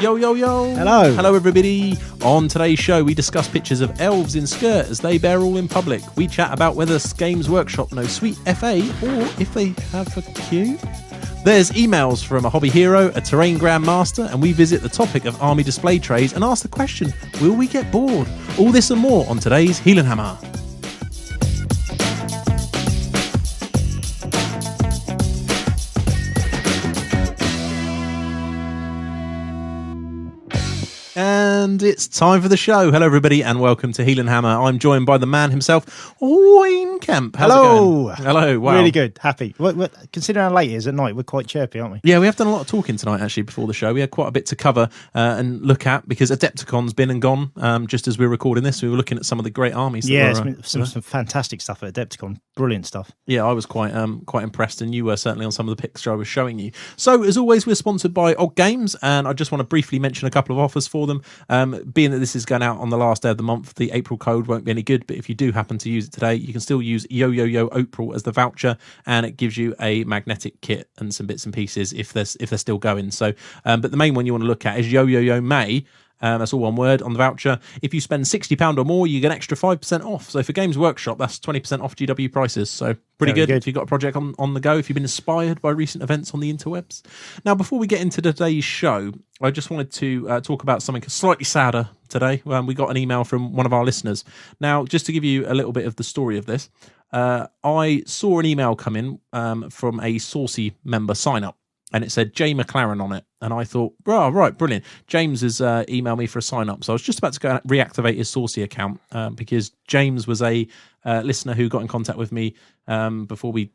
Yo, yo, yo. Hello. Hello, everybody. On today's show, we discuss pictures of elves in skirt as they bear all in public. We chat about whether Games Workshop know Sweet FA or if they have a Q. There's emails from a hobby hero, a terrain grandmaster, and we visit the topic of army display trays and ask the question, will we get bored? All this and more on today's Heelanhammer. And it's time for the show. Hello, everybody, and welcome to Heelanhammer. I'm joined by the man himself, Wayne Kemp. How's it going? Hello. Wow. Really good. Happy. Considering how late it is at night, we're quite chirpy, aren't we? Yeah, we have done a lot of talking tonight, actually, before the show. We had quite a bit to cover and look at because Adepticon's been and gone. Just as we're recording this, we were looking at some of the great armies. Some fantastic stuff at Adepticon. Brilliant stuff. Yeah, I was quite impressed, and you were certainly on some of the pictures I was showing you. So, as always, we're sponsored by Odd Games, and I just want to briefly mention a couple of offers for them. Being that this is going out on the last day of the month, the April code won't be any good, but if you do happen to use it today, you can still use Yo April as the voucher, and it gives you a magnetic kit and some bits and pieces if they're still going. So, but the main one you want to look at is Yo May. That's all one word on the voucher. If you spend £60 or more, you get an extra 5% off. So for Games Workshop, that's 20% off GW prices. So pretty good if you've got a project on the go, if you've been inspired by recent events on the interwebs. Now, before we get into today's show, I just wanted to talk about something slightly sadder today. We got an email from one of our listeners. Now, just to give you a little bit of the story of this, I saw an email come in from a Saucy member sign up. And it said Jay McLaren on it. And I thought, oh, right, brilliant. James has emailed me for a sign-up. So I was just about to go reactivate his Saucy account because James was a listener who got in contact with me before we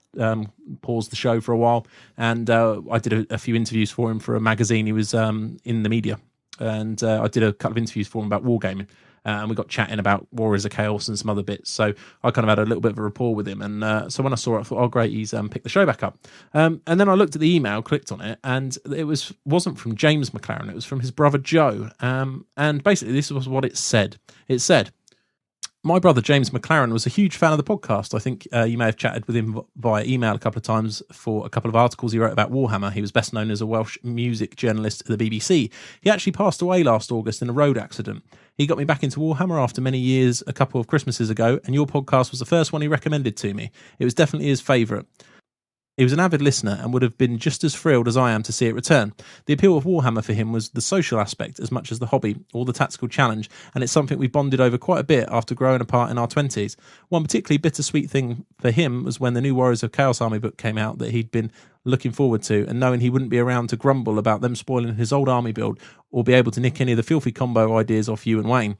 paused the show for a while. And I did a few interviews for him for a magazine. He was in the media. And I did a couple of interviews for him about wargaming. And we got chatting about Warriors of Chaos and some other bits. So I kind of had a little bit of a rapport with him. And so when I saw it, I thought, oh, great, he's picked the show back up. And then I looked at the email, clicked on it, and it wasn't from James McLaren. It was from his brother, Joe. And basically, this was what it said. It said, my brother, James McLaren, was a huge fan of the podcast. I think you may have chatted with him via email a couple of times for a couple of articles he wrote about Warhammer. He was best known as a Welsh music journalist at the BBC. He actually passed away last August in a road accident. He got me back into Warhammer after many years, a couple of Christmases ago, and your podcast was the first one he recommended to me. It was definitely his favourite. He was an avid listener and would have been just as thrilled as I am to see it return. The appeal of Warhammer for him was the social aspect as much as the hobby or the tactical challenge, and it's something we bonded over quite a bit after growing apart in our 20s. One particularly bittersweet thing for him was when the new Warriors of Chaos Army book came out that he'd been looking forward to, and knowing he wouldn't be around to grumble about them spoiling his old army build or be able to nick any of the filthy combo ideas off you and Wayne.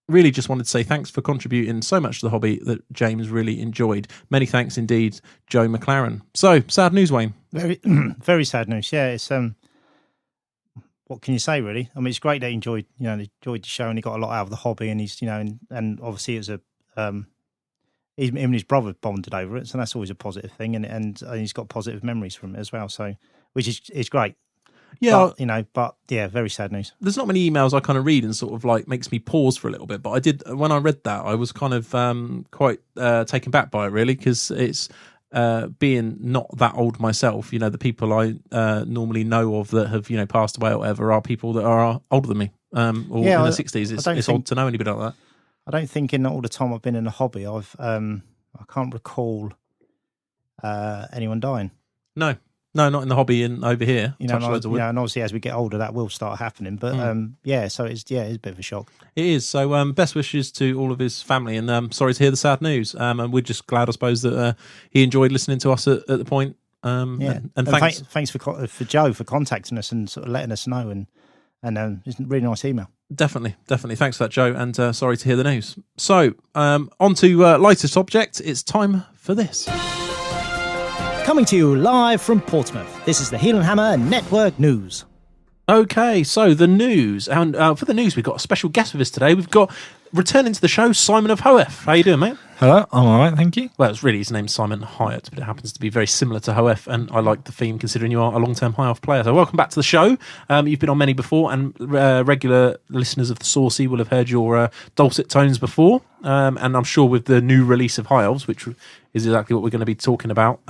Really just wanted to say thanks for contributing so much to the hobby that James really enjoyed. Many thanks indeed, Joe McLaren. So, sad news, Wayne. Very, very sad news. Yeah, it's what can you say, really? I mean, it's great that he enjoyed the show and he got a lot out of the hobby, and he's and obviously it was him and his brother bonded over it, so that's always a positive thing, and he's got positive memories from it as well. So, which is great. Yeah, but yeah, very sad news. There's not many emails I kind of read and sort of like makes me pause for a little bit. But I did, when I read that, I was kind of quite taken back by it, really, because it's being not that old myself. The people I normally know of that have passed away or whatever are people that are older than me, or in the 60s. It's odd to know anybody like that. I don't think in all the time I've been in the hobby, I can't recall anyone dying. No, not in the hobby and over here. And obviously as we get older, that will start happening. But so it's a bit of a shock. It is. So best wishes to all of his family, and sorry to hear the sad news. And we're just glad, I suppose, that he enjoyed listening to us at the point. And thanks for Joe for contacting us and sort of letting us know, and it's a really nice email. Definitely. Thanks for that, Joe, and sorry to hear the news. So on to lighter subject. It's time for this. Coming to you live from Portsmouth, this is the Heelanhammer Network News. Okay, so the news. And for the news, we've got a special guest with us today. We've got, returning to the show, Simon of Hoef. How you doing, mate? Hello, I'm all right, thank you. Well, it's really, his name's Simon Hyatt, but it happens to be very similar to Hoef, and I like the theme considering you are a long-term High Elf player. So welcome back to the show. You've been on many before, and regular listeners of the Saucy will have heard your dulcet tones before, and I'm sure with the new release of High Elves, which is exactly what we're going to be talking about,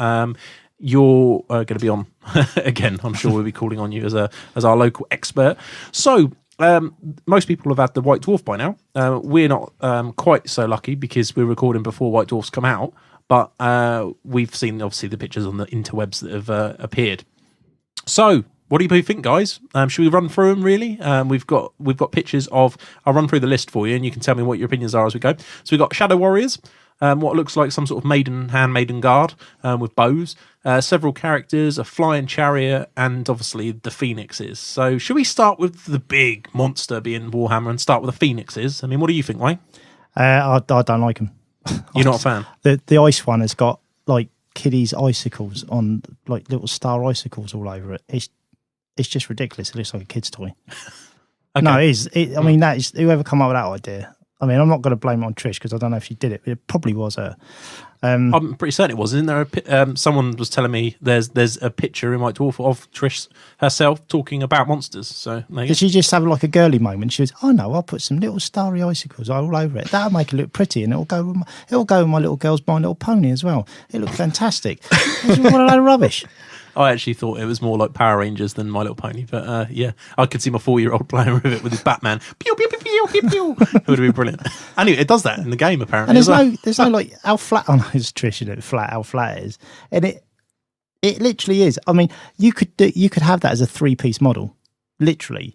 you're going to be on again. I'm sure we'll be calling on you as our local expert. So most people have had the White Dwarf by now. We're not quite so lucky because we're recording before White Dwarfs come out, but we've seen obviously the pictures on the interwebs that have appeared. So what do you think, guys? Should we run through them, really? We've got pictures of... I'll run through the list for you, and you can tell me what your opinions are as we go. So we've got Shadow Warriors, what looks like some sort of handmaiden guard with bows, several characters, a flying chariot, and obviously the phoenixes. So should we start with the big monster being Warhammer and start with the phoenixes? I mean, what do you think, Wayne? I don't like them. You're not a fan? The ice one has got like kiddies' icicles on, like little star icicles all over it. It's just ridiculous. It looks like a kid's toy. Okay. No, it is. I mean, that is whoever come up with that idea. I mean, I'm not going to blame it on Trish because I don't know if she did it, but it probably was her. I'm pretty certain it was. Isn't there someone was telling me there's a picture in White Dwarf of Trish herself talking about monsters. So did she just have like a girly moment? She was, oh no, I'll put some little starry icicles all over it. That'll make it look pretty, and it'll go with my little girl's My Little Pony as well. It looked fantastic. What a load of rubbish. I actually thought it was more like Power Rangers than My Little Pony, but yeah, I could see my 4-year-old playing with it with his Batman. Pew, pew, pew, pew, pew, pew. It would have been brilliant. Anyway, it does that in the game apparently. And there's no like how flat. Oh no, it's Trish, you know, how flat it is, and it literally is. I mean, you could have that as a 3-piece model, literally.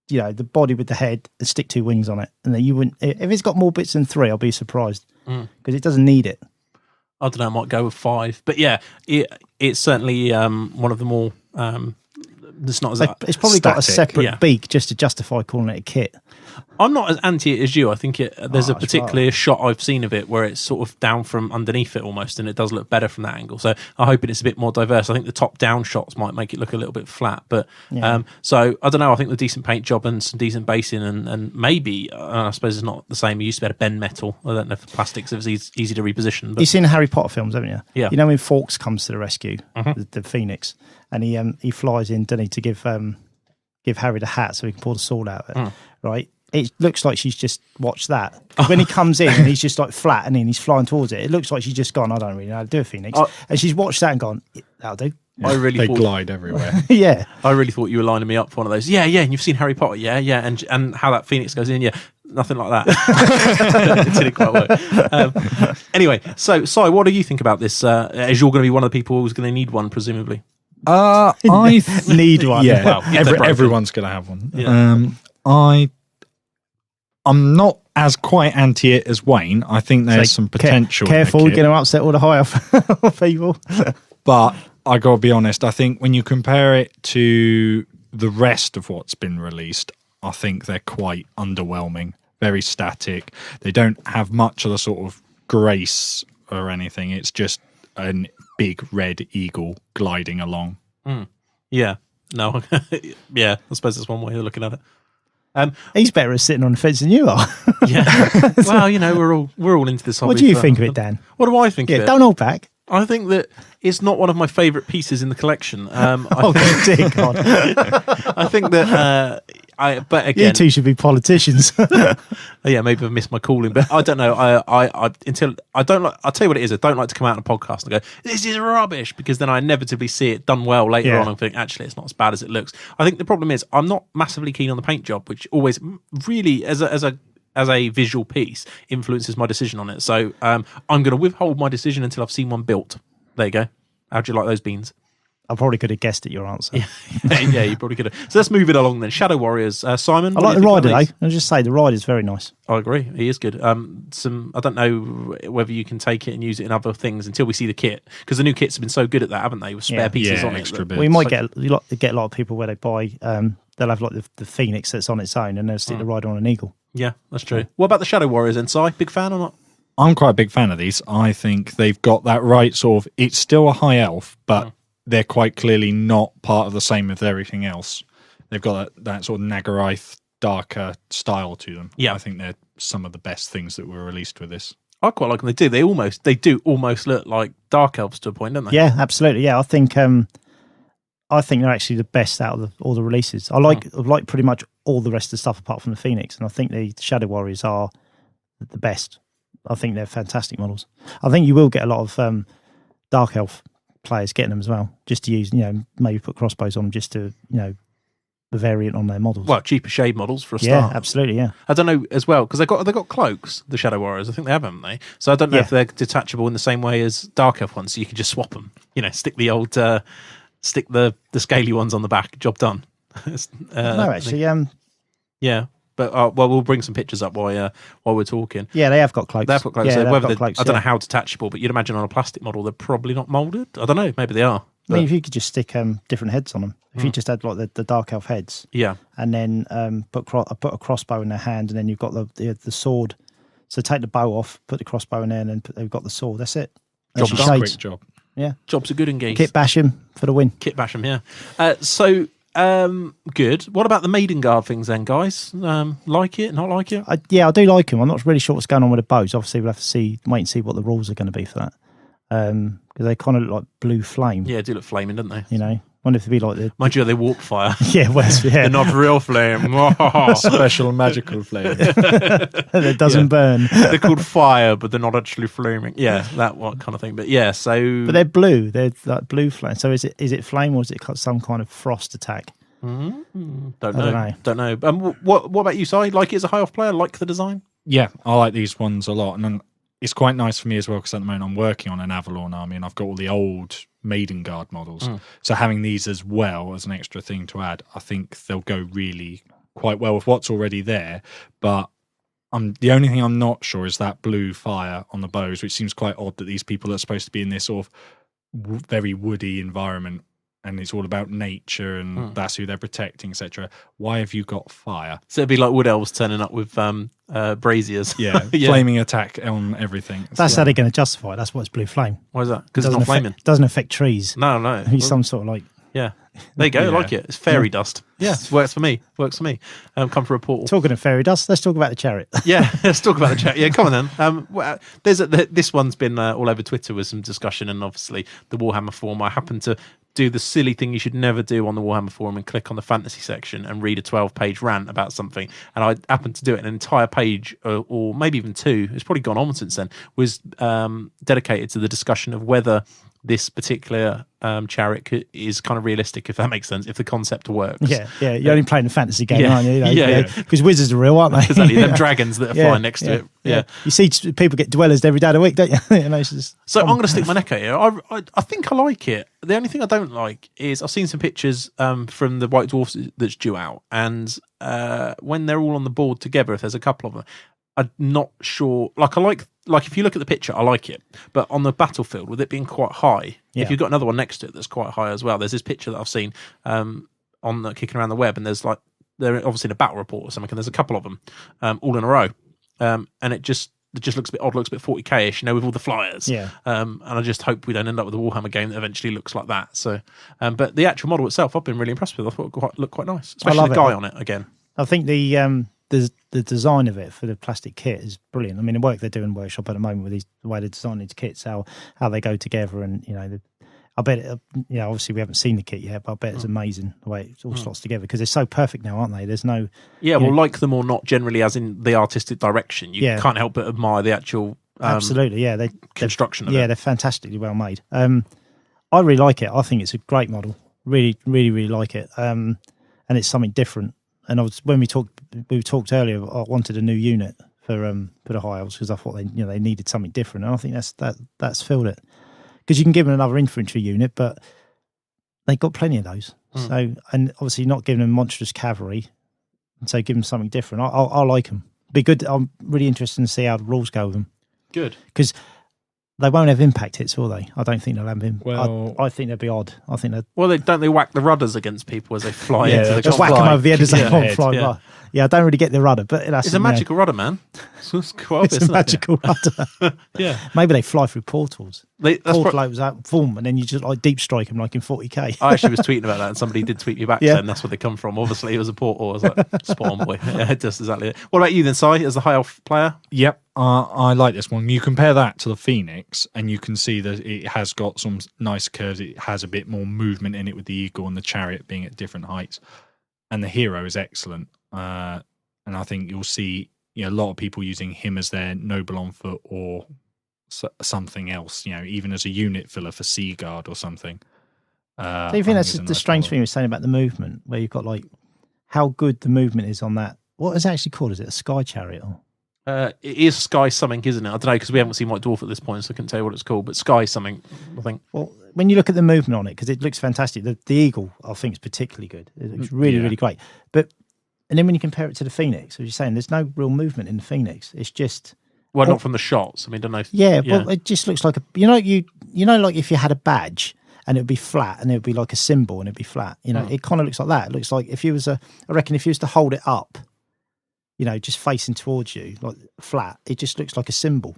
You know, the body with the head and stick 2 wings on it, and then you wouldn't. If it's got more bits than 3, I'll be surprised because it doesn't need it. I don't know, I might go with 5. But yeah, it's certainly one of the more... it's not as it's probably static, got a separate beak just to justify calling it a kit. I'm not as anti it as you. I think there's a particular shot I've seen of it where it's sort of down from underneath it almost, and it does look better from that angle. So I hope it's a bit more diverse. I think the top-down shots might make it look a little bit flat. But so I don't know. I think the decent paint job and some decent basing and maybe, I suppose it's not the same. You used to be able to bend metal. I don't know if plastics is easy to reposition. But... You've seen the Harry Potter films, haven't you? Yeah. You know when Fawkes comes to the rescue, the Phoenix, and he flies in, doesn't he, to give Harry the hat so he can pull the sword out of it, right? It looks like she's just watched that. When he comes in and he's just like flat and then he's flying towards it, it looks like she's just gone, I don't really know how to do a Phoenix. And she's watched that and gone, that'll do. Yeah, they glide everywhere. Yeah. I really thought you were lining me up for one of those. Yeah, and you've seen Harry Potter, yeah, and how that Phoenix goes in, nothing like that. It didn't quite work. Anyway, so Si, what do you think about this? As you're going to be one of the people who's going to need one, presumably. I need one. Yeah, well, everyone's going to have one. Yeah. I'm not as quite anti it as Wayne. I think there's some potential. Careful, you're going to upset all the higher people. But I got to be honest, I think when you compare it to the rest of what's been released, I think they're quite underwhelming, very static. They don't have much of the sort of grace or anything. It's just a big red eagle gliding along. Yeah. No. Yeah, I suppose that's one way of looking at it. He's better at sitting on the fence than you are. Yeah. Well, we're all into this hobby. What do you think of it, Dan? What do I think of it? Don't hold back. I think that it's not one of my favourite pieces in the collection. Dear God. I think that... but again, you two should be politicians. Yeah, maybe I've missed my calling, but I don't know. I'll tell you what it is. I don't like to come out on a podcast and go, "This is rubbish," because then I inevitably see it done well later on and think, actually, it's not as bad as it looks. I think the problem is I'm not massively keen on the paint job, which always really, as a visual piece, influences my decision on it. So I'm going to withhold my decision until I've seen one built. There you go. How'd you like those beans? I probably could have guessed at your answer. Yeah, you probably could have. So let's move it along then. Shadow Warriors. Simon? I like the rider, though. I'll just say the rider's very nice. I agree. He is good. I don't know whether you can take it and use it in other things until we see the kit, because the new kits have been so good at that, haven't they, with spare pieces on extra it. bits. We might get a lot of people where they buy, they'll have like the Phoenix that's on its own and they'll stick the rider on an eagle. Yeah, that's true. What about the Shadow Warriors then, Si? Big fan or not? I'm quite a big fan of these. I think they've got that right sort of, it's still a high elf, but they're quite clearly not part of the same with everything else. They've got that sort of Nagaraith, darker style to them. Yeah. I think they're some of the best things that were released with this. I quite like them. They do almost look like dark elves to a point, don't they? Yeah, absolutely. Yeah, I think they're actually the best out of all the releases. I like pretty much all the rest of the stuff apart from the Phoenix, and I think the Shadow Warriors are the best. I think they're fantastic models. I think you will get a lot of dark elf players getting them as well, just to use, maybe put crossbows on them just to, the variant on their models. Well, cheaper shade models for a Yeah, start. absolutely, yeah. I don't know as well, because they got cloaks, the Shadow Warriors. I think they have, haven't they? So I don't know if they're detachable in the same way as Dark Elf ones, so you can just swap them. Stick the old, stick the scaly ones on the back, job done. No, actually, yeah. But we'll bring some pictures up while we're talking. yeah, they have got cloaks. They've got cloaks. Yeah, So they've whether got cloaks, I don't know how detachable, but you'd imagine on a plastic model they're probably not moulded. I don't know. Maybe they are. I mean, if you could just stick different heads on them, if you just had like the Dark Elf heads, and then put a crossbow in their hand, and then you've got the sword. So take the bow off, put the crossbow in there, and then they've got the sword. That's it. That's your shades. Quick job. Yeah, Jobs are good engaged. Kit Basham for the win. Kit Basham, yeah. Good. What about the Maiden Guard things then, guys? Like it? Not like it? I do like them. I'm not really sure what's going on with the bows. Obviously, we'll have to wait and see what the rules are going to be for that. Because they kind of look like blue flame. Yeah, they do look flaming, don't they? Wonder if they'd be like Mind you, they walk fire. Yeah, They're not real flame. Special magical flame. that doesn't burn. They're called fire, but they're not actually flaming. Yeah, that one kind of thing. But yeah, so... But they're blue. They're like blue flame. So is it flame or is it some kind of frost attack? Don't know. What about you, Si? Like it as a high off player? Like the design? Yeah, I like these ones a lot. And then it's quite nice for me as well, because at the moment I'm working on an Avalon army and I've got all the old Maiden Guard models. So having these as well as an extra thing to add, I think they'll go really quite well with what's already there. But the only thing I'm not sure is that blue fire on the bows, which seems quite odd that these people are supposed to be in this sort of very woody environment, and it's all about nature and that's who they're protecting, etc. Why have you got fire? So it'd be like Wood Elves turning up with braziers. Yeah, flaming attack on everything. That's how they're going to justify it. That's why it's blue flame. Why is that? Because it's not flaming. It doesn't affect trees. No. It's some sort of like... Yeah. There you go. I like it. It's fairy dust. Yeah. Works for me. Come for a portal. Talking of fairy dust, let's talk about the chariot. Yeah, let's talk about the chariot. Yeah, come on then. This one's been all over Twitter with some discussion, and obviously the Warhammer forum. I happened to do the silly thing you should never do on the Warhammer forum and click on the fantasy section and read a 12-page rant about something. And I happened to do it. An entire page, or maybe even two, it's probably gone on since then, was dedicated to the discussion of whether this particular chariot is kind of realistic, if that makes sense, if the concept works. Yeah. You're only playing a fantasy game, aren't you? Because wizards are real, aren't they? Exactly, them dragons that are flying next to it. Yeah. You see people get dwellers every day of the week, don't you? So I'm going to stick my neck out here. I think I like it. The only thing I don't like is I've seen some pictures from the White Dwarfs that's due out, and when they're all on the board together, if there's a couple of them, I'm not sure. Like if you look at the picture, I like it, but on the battlefield, with it being quite high, if you've got another one next to it that's quite high as well, there's this picture that I've seen on kicking around the web, and there's like they're obviously in a battle report or something, and there's a couple of them all in a row, and it just looks a bit odd, looks a bit 40k-ish, with all the flyers. And I just hope we don't end up with a Warhammer game that eventually looks like that. So, but the actual model itself, I've been really impressed with. I thought it looked quite nice, especially the guy on it again. I think the design of it for the plastic kit is brilliant. I mean, the work they're doing in Workshop at the moment with the way they're designing these kits, how they go together, and I bet obviously we haven't seen the kit yet, but I bet it's amazing the way it all slots together, because they're so perfect now, aren't they? There's no like them or not, generally, as in the artistic direction, you can't help but admire the actual absolutely construction of it. Yeah, they're fantastically well made. I really like it. I think it's a great model. Really, really, really like it. And it's something different. And when we talked earlier, I wanted a new unit for the High Elves, because I thought they needed something different, and I think that's filled it. Because you can give them another infantry unit, but they've got plenty of those. So, and obviously not giving them monstrous cavalry, and so give them something different. I like them. Be good. I'm really interested to see how the rules go with them. Good, because they won't have impact hits, will they? I don't think they'll have impact. Well, I think they'd be odd. I think that. Well, they whack the rudders against people as they fly into the just whack them over the head as they fly. Yeah, I don't really get the rudder, but it's a magical rudder, man. It's quite obvious, it's a magical rudder. Yeah, maybe they fly through portals. Portal opens out, boom, and then you just like deep strike them like in 40k. I actually was tweeting about that, and somebody did tweet me back saying that's where they come from. Obviously, it was a portal. I was like, spot on, boy. Yeah, just exactly it. What about you then, Si, as a high elf player? Yep, I like this one. You compare that to the Phoenix, and you can see that it has got some nice curves. It has a bit more movement in it with the eagle and the chariot being at different heights, and the hero is excellent. And I think you'll see a lot of people using him as their noble on foot or something else, even as a unit filler for Seaguard or something. Do you think that's the strange thing you were saying about the movement, where you've got like how good the movement is on that? What is it actually called? Is it a Sky Chariot? It is Sky something, isn't it? I don't know, because we haven't seen White Dwarf at this point, so I couldn't tell you what it's called, but Sky something, I think. Well, when you look at the movement on it, because it looks fantastic, the Eagle, I think, is particularly good. It looks really, really great. And then when you compare it to the Phoenix, as you're saying, there's no real movement in the Phoenix. It's just... Well, not from the shots. I mean, don't know. Well, it just looks like like if you had a badge and it would be flat and it would be like a symbol and it'd be flat. It kind of looks like that. It looks like if you was I reckon if you was to hold it up, just facing towards you, like flat, it just looks like a symbol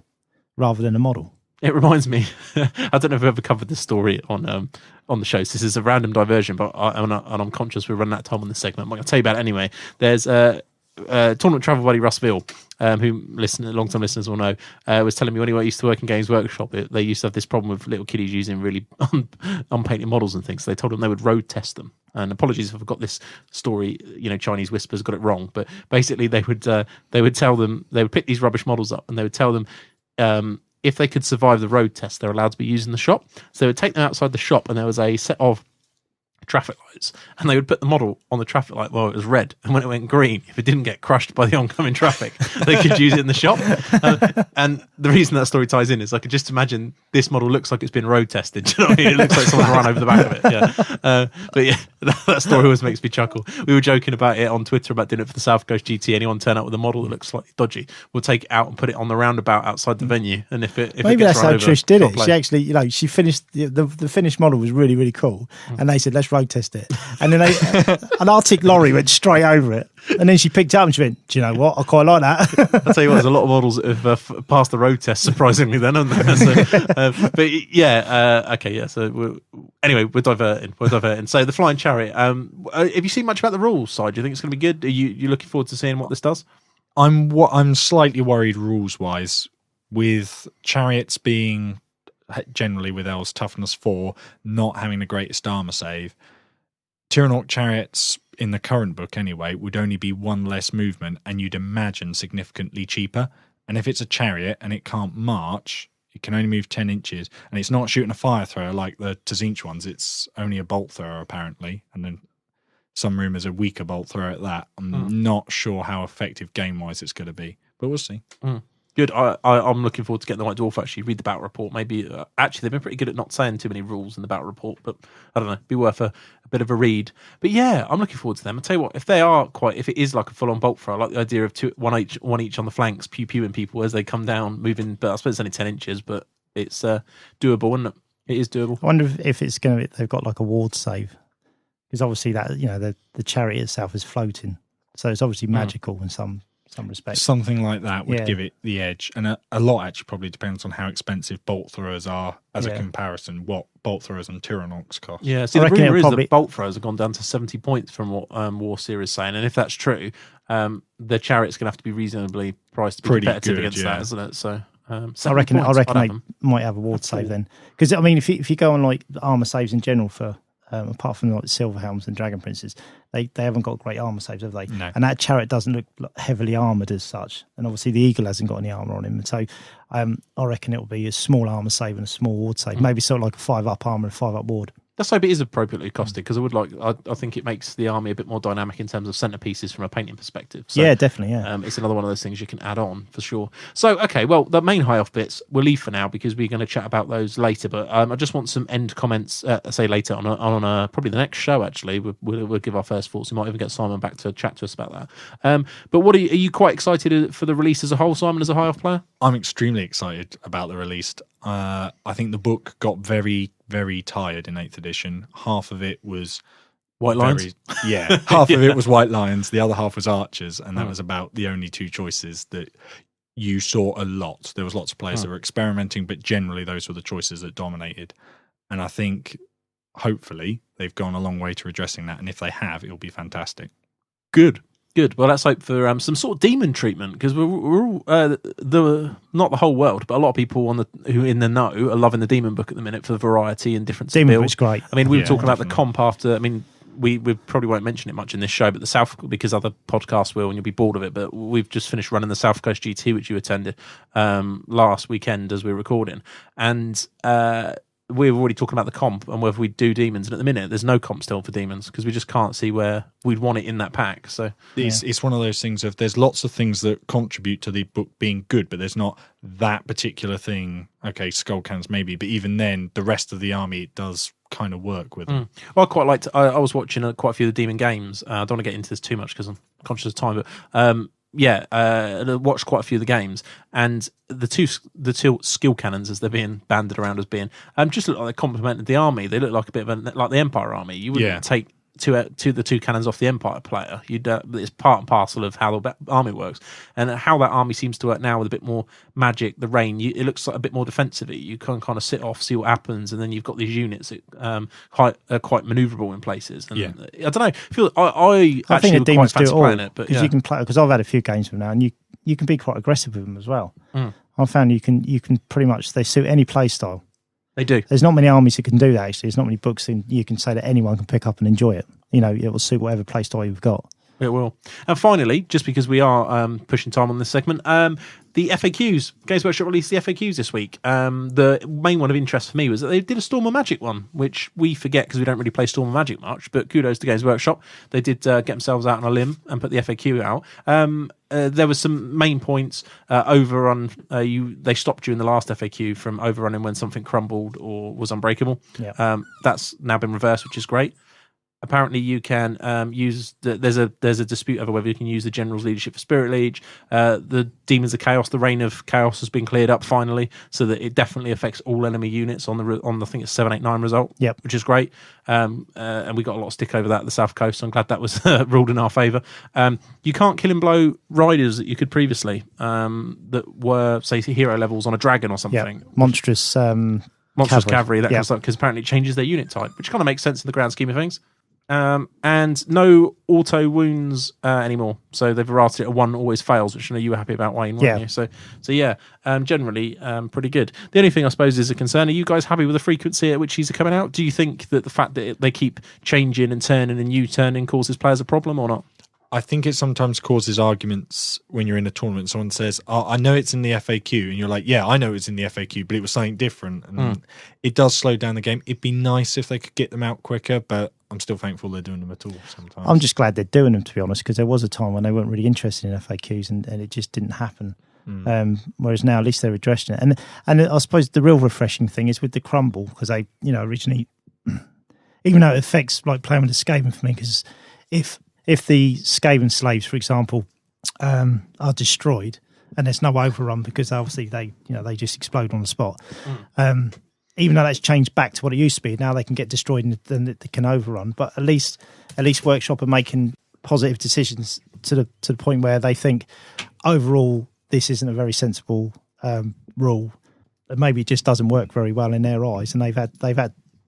rather than a model. It reminds me, I don't know if we've ever covered this story on the show. So this is a random diversion, but I'm conscious we're running out of time on this segment. I'm going to tell you about it anyway. There's tournament travel buddy Russ Veal, who long-time listeners will know, was telling me when he used to work in Games Workshop, they used to have this problem with little kiddies using really unpainted models and things. So they told them they would road test them. And apologies if I've got this story, Chinese Whispers got it wrong, but basically they would tell them, they would pick these rubbish models up and they would tell them if they could survive the road test, they're allowed to be used in the shop. So they would take them outside the shop and there was a set of traffic lights and they would put the model on the traffic light while it was red, and when it went green, if it didn't get crushed by the oncoming traffic, they could use it in the shop. And the reason that story ties in is I could just imagine this model looks like it's been road tested. Do you know what I mean? It looks like someone's run over the back of it. But yeah, that story always makes me chuckle. We were joking about it on Twitter about doing it for the South Coast GT. Anyone turn up with a model that looks slightly dodgy, we'll take it out and put it on the roundabout outside the venue, and if maybe that's how Trish did it. Play. She actually, she finished the finished model was really, really cool, and they said, let's road test it. And then an Arctic lorry went straight over it. And then she picked it up and she went, do you know what? I quite like that. I'll tell you what, there's a lot of models that have passed the road test, surprisingly, then, aren't there? So, anyway, we're diverting. So, the Flying Chariot. Have you seen much about the rules side? Do you think it's going to be good? Are you looking forward to seeing what this does? I'm slightly worried rules-wise, with chariots being generally with elves toughness 4, not having the greatest armor save. Tyrannok chariots, in the current book anyway, would only be 1 less movement, and you'd imagine significantly cheaper. And if it's a chariot and it can't march, it can only move 10 inches, and it's not shooting a fire thrower like the Tzinch ones, it's only a bolt thrower apparently, and then some rumours a weaker bolt thrower at that. I'm not sure how effective game-wise it's going to be, but we'll see. Good. I'm looking forward to getting the White Dwarf, actually, read the battle report. Maybe, actually, they've been pretty good at not saying too many rules in the battle report, but I don't know, be worth a bit of a read. But yeah, I'm looking forward to them. I'll tell you what, if it is like a full-on bolt thrower, I like the idea of one each on the flanks, pew-pewing people as they come down, moving, but I suppose it's only 10 inches, but it's doable, isn't it? It is doable. I wonder if it's going to, they've got like a ward save, because obviously that, the chariot itself is floating, so it's obviously magical in some respect. Something like that would give it the edge, and a lot actually probably depends on how expensive bolt throwers are as a comparison, what bolt throwers and Tyrannoks cost. Yeah, see, the rumour is that bolt throwers have gone down to 70 points from what War Series is saying, and if that's true, the chariot's going to have to be reasonably priced to be competitive against that, isn't it? So I reckon they might have a ward save then, because I mean, if you go on like armor saves in general for apart from like Silver Helms and Dragon Princes, they haven't got great armor saves, have they? No. And that chariot doesn't look heavily armored as such, and obviously the Eagle hasn't got any armor on him. And so I reckon it will be a small armor save and a small ward save, maybe sort of like a 5-up armor and 5-up ward. Let's hope it is appropriately costed, because I think it makes the army a bit more dynamic in terms of centerpieces from a painting perspective. So, yeah, definitely. Yeah, it's another one of those things you can add on for sure. So, okay, well, the main high off bits we'll leave for now because we're going to chat about those later. But I just want some end comments, say later on probably the next show. Actually, we'll give our first thoughts. We might even get Simon back to chat to us about that. But what are you quite excited for the release as a whole, Simon, as a high off player? I'm extremely excited about the release. I think the book got very, very tired in 8th edition. Half of it was White Lions. Half of it was White Lions. The other half was Archers, and that was about the only 2 choices that you saw a lot. There was lots of players that were experimenting, but generally those were the choices that dominated. And I think, hopefully, they've gone a long way to addressing that. And if they have, it'll be fantastic. Good. Well, let's hope for some sort of demon treatment, because we're all, not the whole world, but a lot of people who in the know are loving the demon book at the minute for the variety and different demon builds. Book's great. I mean, we were talking about the comp after. I mean, we probably won't mention it much in this show, but the South, because other podcasts will, and you'll be bored of it. But we've just finished running the South Coast GT, which you attended last weekend as we're recording, and we're already talking about the comp and whether we do demons. And at the minute, there's no comp still for demons because we just can't see where we'd want it in that pack. So it's one of those things of there's lots of things that contribute to the book being good, but there's not that particular thing. Okay, skull cannons maybe, but even then, the rest of the army it does kind of work with. Well, I quite liked. I was watching quite a few of the demon games. I don't want to get into this too much because I'm conscious of time, but I watched quite a few of the games, and the two skill cannons, as they're being banded around as being, just look like they complemented the army. They look like a bit of like the Empire army. You wouldn't take the two cannons off the Empire player. It's part and parcel of how the army works, and how that army seems to work now with a bit more magic. The rain, it looks like a bit more defensively. You can kind of sit off, see what happens, and then you've got these units that are quite manoeuvrable in places. And I don't know. I think actually the demons quite do fancy it all playing it, but because you can play. Because I've had a few games with them now, and you can be quite aggressive with them as well. I found you can pretty much they suit any play style. They do. There's not many armies that can do that. Actually, there's not many books you can say that anyone can pick up and enjoy it. It will suit whatever play style you've got. It will. And finally, just because we are pushing time on this segment, the FAQs. Games Workshop released the FAQs this week. The main one of interest for me was that they did a Storm of Magic one, which we forget because we don't really play Storm of Magic much, but kudos to Games Workshop. They did get themselves out on a limb and put the FAQ out. There was some main points overrun. They stopped you in the last FAQ from overrunning when something crumbled or was unbreakable. Yeah. That's now been reversed, which is great. Apparently, you can use there's a dispute over whether you can use the General's leadership for Spirit Liege. The Demons of Chaos, the Reign of Chaos, has been cleared up finally, so that it definitely affects all enemy units on the I think it's 789 result. Yep. Which is great. And we got a lot of stick over that at the South Coast. So I'm glad that was ruled in our favour. You can't kill and blow riders that you could previously that were say hero levels on a dragon or something. Yep. Monstrous cavalry, that kind of stuff, because apparently it changes their unit type, which kind of makes sense in the grand scheme of things. And no auto wounds anymore. So they've errated it a 1 always fails, which I know you were happy about, Wayne, weren't you? So generally pretty good. The only thing I suppose is a concern. Are you guys happy with the frequency at which these are coming out? Do you think that the fact that they keep changing and turning and you turning causes players a problem or not? I think it sometimes causes arguments when you're in a tournament. Someone says, I know it's in the FAQ. And you're like, yeah, I know it's in the FAQ, but it was something different. And it does slow down the game. It'd be nice if they could get them out quicker, but I'm still thankful they're doing them at all sometimes. I'm just glad they're doing them, to be honest, because there was a time when they weren't really interested in FAQs and it just didn't happen. Whereas now at least they're addressing it. And I suppose the real refreshing thing is with the crumble, because they, originally, even though it affects like playing with the Skaven for me, because if the Skaven slaves, for example, are destroyed and there's no overrun because obviously they just explode on the spot. Even though that's changed back to what it used to be, now they can get destroyed and then they can overrun. But at least Workshop are making positive decisions to the point where they think overall this isn't a very sensible rule. Maybe it just doesn't work very well in their eyes, and they've had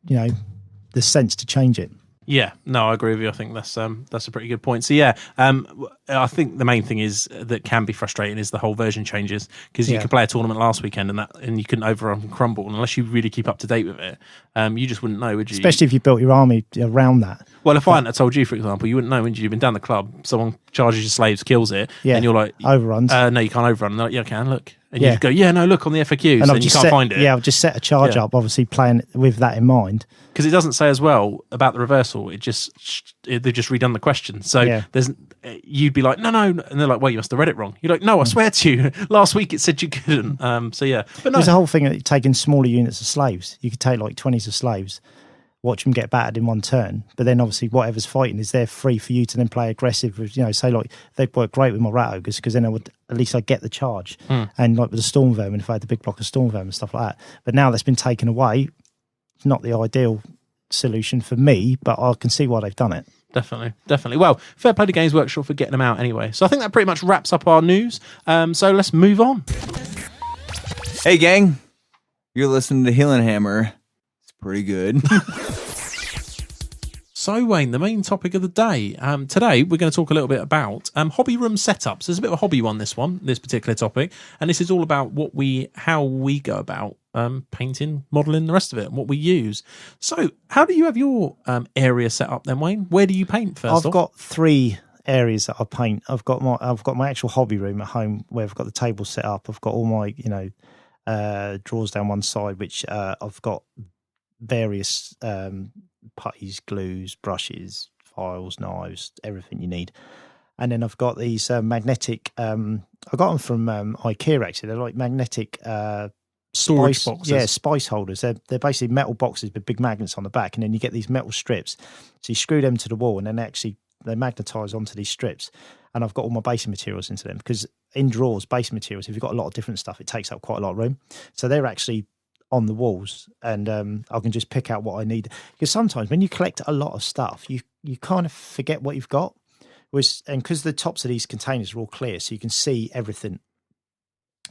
the sense to change it. Yeah, no, I agree with you. I think that's a pretty good point. So I think the main thing is that can be frustrating is the whole version changes, because you could play a tournament last weekend and you couldn't overrun crumble, and unless you really keep up to date with it, you just wouldn't know, would you? Especially if you built your army around that. Well, if I hadn't told you, for example, you wouldn't know, would you? You've been down the club, someone charges your slaves, kills it, and you're like, overruns. No, you can't overrun. And they're like, yeah, I can, look. And you go, no, look on the FAQs, and you can't find it. Yeah, I've just set a charge up, obviously playing with that in mind. Because it doesn't say as well about the reversal. They've just redone the question. So you'd be like, no, and they're like, well, you must have read it wrong. You're like, no, I swear to you, last week it said you couldn't. But no. There's a whole thing of taking smaller units of slaves. You could take like 20s of slaves, watch them get battered in one turn, but then obviously whatever's fighting is there free for you to then play aggressive. Say like they'd work great with my rat ogres, because then at least I'd get the charge. And like with the storm vermin, if I had the big block of storm vermin and stuff like that. But now that's been taken away. It's not the ideal solution for me, but I can see why they've done it. Definitely. Well, fair play to Games Workshop for getting them out anyway. So I think that pretty much wraps up our news. So let's move on. Hey, gang. You're listening to Heelanhammer. It's pretty good. So, Wayne, the main topic of the day. Today, we're going to talk a little bit about hobby room setups. There's a bit of a hobby one, this particular topic. And this is all about how we go about painting, modelling, the rest of it, and what we use. So, how do you have your area set up then, Wayne? Where do you paint first? I've got 3 areas that I paint. I've got my actual hobby room at home where I've got the table set up. I've got all my drawers down one side, which I've got various putties, glues, brushes, files, knives, everything you need. And then I've got these magnetic. I got them from IKEA actually. They're like magnetic. Storage boxes. Yeah, spice holders. They're basically metal boxes with big magnets on the back, and then you get these metal strips. So you screw them to the wall, and then they magnetise onto these strips. And I've got all my basing materials into them, because in drawers, basing materials, if you've got a lot of different stuff, it takes up quite a lot of room. So they're actually on the walls, and I can just pick out what I need. Because sometimes when you collect a lot of stuff, you kind of forget what you've got. And because the tops of these containers are all clear, so you can see everything.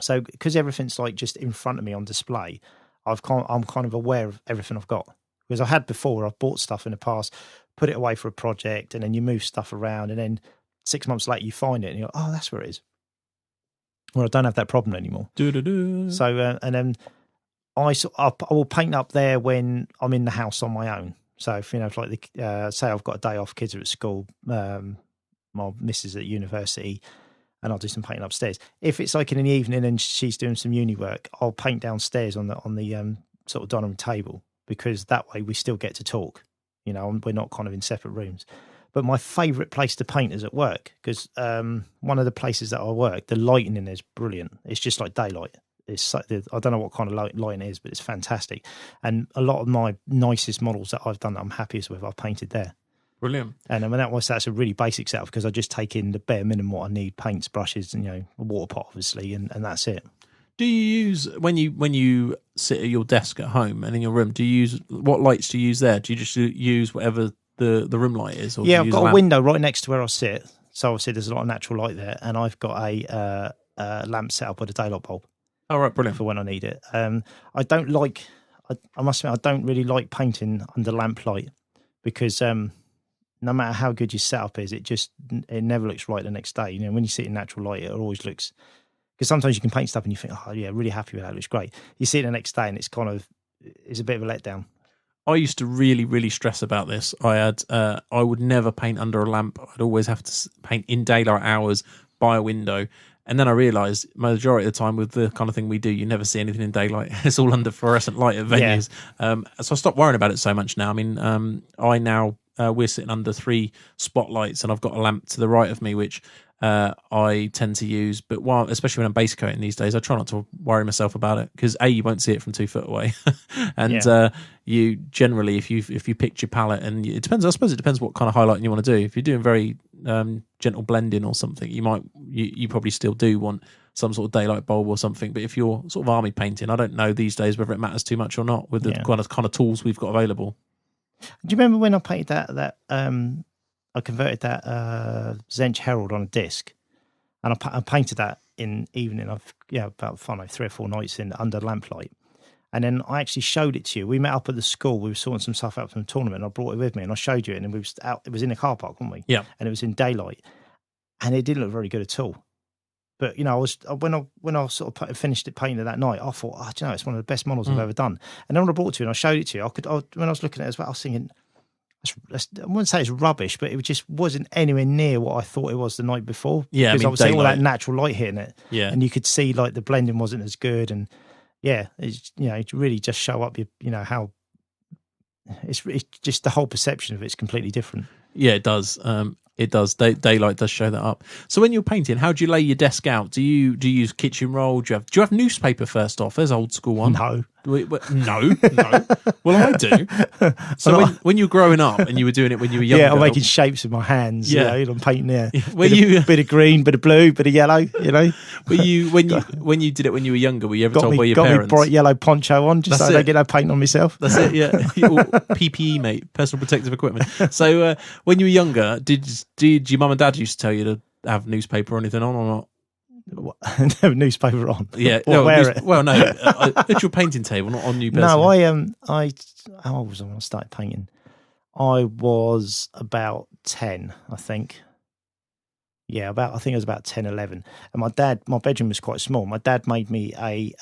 So because everything's like just in front of me on display, I'm kind of aware of everything I've got. Because I had before where I've bought stuff in the past, put it away for a project, and then you move stuff around, and then 6 months later you find it and you're like, oh, that's where it is. Well, I don't have that problem anymore. So and then I will paint up there when I'm in the house on my own. So if like say I've got a day off, kids are at school, my missus at university, and I'll do some painting upstairs. If it's like in the evening and she's doing some uni work, I'll paint downstairs on the sort of dining room table, because that way we still get to talk. We're not kind of in separate rooms. But my favourite place to paint is at work, because one of the places that I work, the lighting in there is brilliant. It's just like daylight. I don't know what kind of lighting it is, but it's fantastic. And a lot of my nicest models that I've done that I'm happiest with, I've painted there. Brilliant. And that's a really basic setup, because I just take in the bare minimum what I need: paints, brushes, and a water pot, obviously, and that's it. Do you use when you sit at your desk at home and in your room? What lights do you use there? Do you just use whatever the room light is? Or I've got a window right next to where I sit, so obviously there's a lot of natural light there, and I've got a lamp set up with a daylight bulb. Oh, right, brilliant. For when I need it. I don't like. I must admit, I don't really like painting under lamplight, because no matter how good your setup is, it never looks right the next day. When you see it in natural light, it always looks. Because sometimes you can paint stuff and you think, oh yeah, really happy with that, it looks great. You see it the next day and it's a bit of a letdown. I used to really, really stress about this. I would never paint under a lamp. I'd always have to paint in daylight hours by a window. And then I realised majority of the time with the kind of thing we do, you never see anything in daylight. It's all under fluorescent light at venues. Yeah. So I stopped worrying about it so much now. I mean, we're sitting under 3 spotlights, and I've got a lamp to the right of me, which I tend to use. But especially when I'm base coating these days, I try not to worry myself about it, because you won't see it from 2 foot away, and you generally, if you picked your palette, and it depends. I suppose it depends what kind of highlighting you want to do. If you're doing very gentle blending or something, you probably still do want some sort of daylight bulb or something. But if you're sort of army painting, I don't know these days whether it matters too much or not with the kind of tools we've got available. Do you remember when I painted that I converted that Zench Herald on a disc, and I painted that in evening of about 3 or 4 nights in under lamplight, and then I actually showed it to you. We met up at the school. We were sorting some stuff out from the tournament, and I brought it with me, and I showed you it. And we was out. It was in a car park, wasn't we? Yeah. And it was in daylight, and it didn't look very good at all. But when I sort of finished it painting that night, I thought, it's one of the best models I've ever done. And then when I brought it to you and I showed it to you, when I was looking at it as well, I was thinking, I wouldn't say it's rubbish, but it just wasn't anywhere near what I thought it was the night before. Yeah, because obviously all that natural light hitting it. Yeah, and you could see like the blending wasn't as good, and it really just show up how it's just the whole perception of it's completely different. Yeah, it does. It does. Daylight does show that up. So when you're painting, how do you lay your desk out? Do you use kitchen roll? Do you have newspaper first off? There's old school one. No. No. Well, I do. So when you were growing up and you were doing it when you were younger, I'm making shapes with my hands. Yeah, I'm painting there. Bit of green, bit of blue, bit of yellow. When you did it when you were younger, were you ever told by your parents? Got me bright yellow poncho on just so I don't get no paint on myself. That's it. Yeah, PPE, mate, personal protective equipment. So when you were younger, did your mum and dad used to tell you to have newspaper or anything on or not? No newspaper on. Yeah, wear it. Well, no, at your painting table, not on you. No, how old was I when I started painting? I was about 10, I think. Yeah, I think it was about 10, 11. And my bedroom was quite small. My dad made me a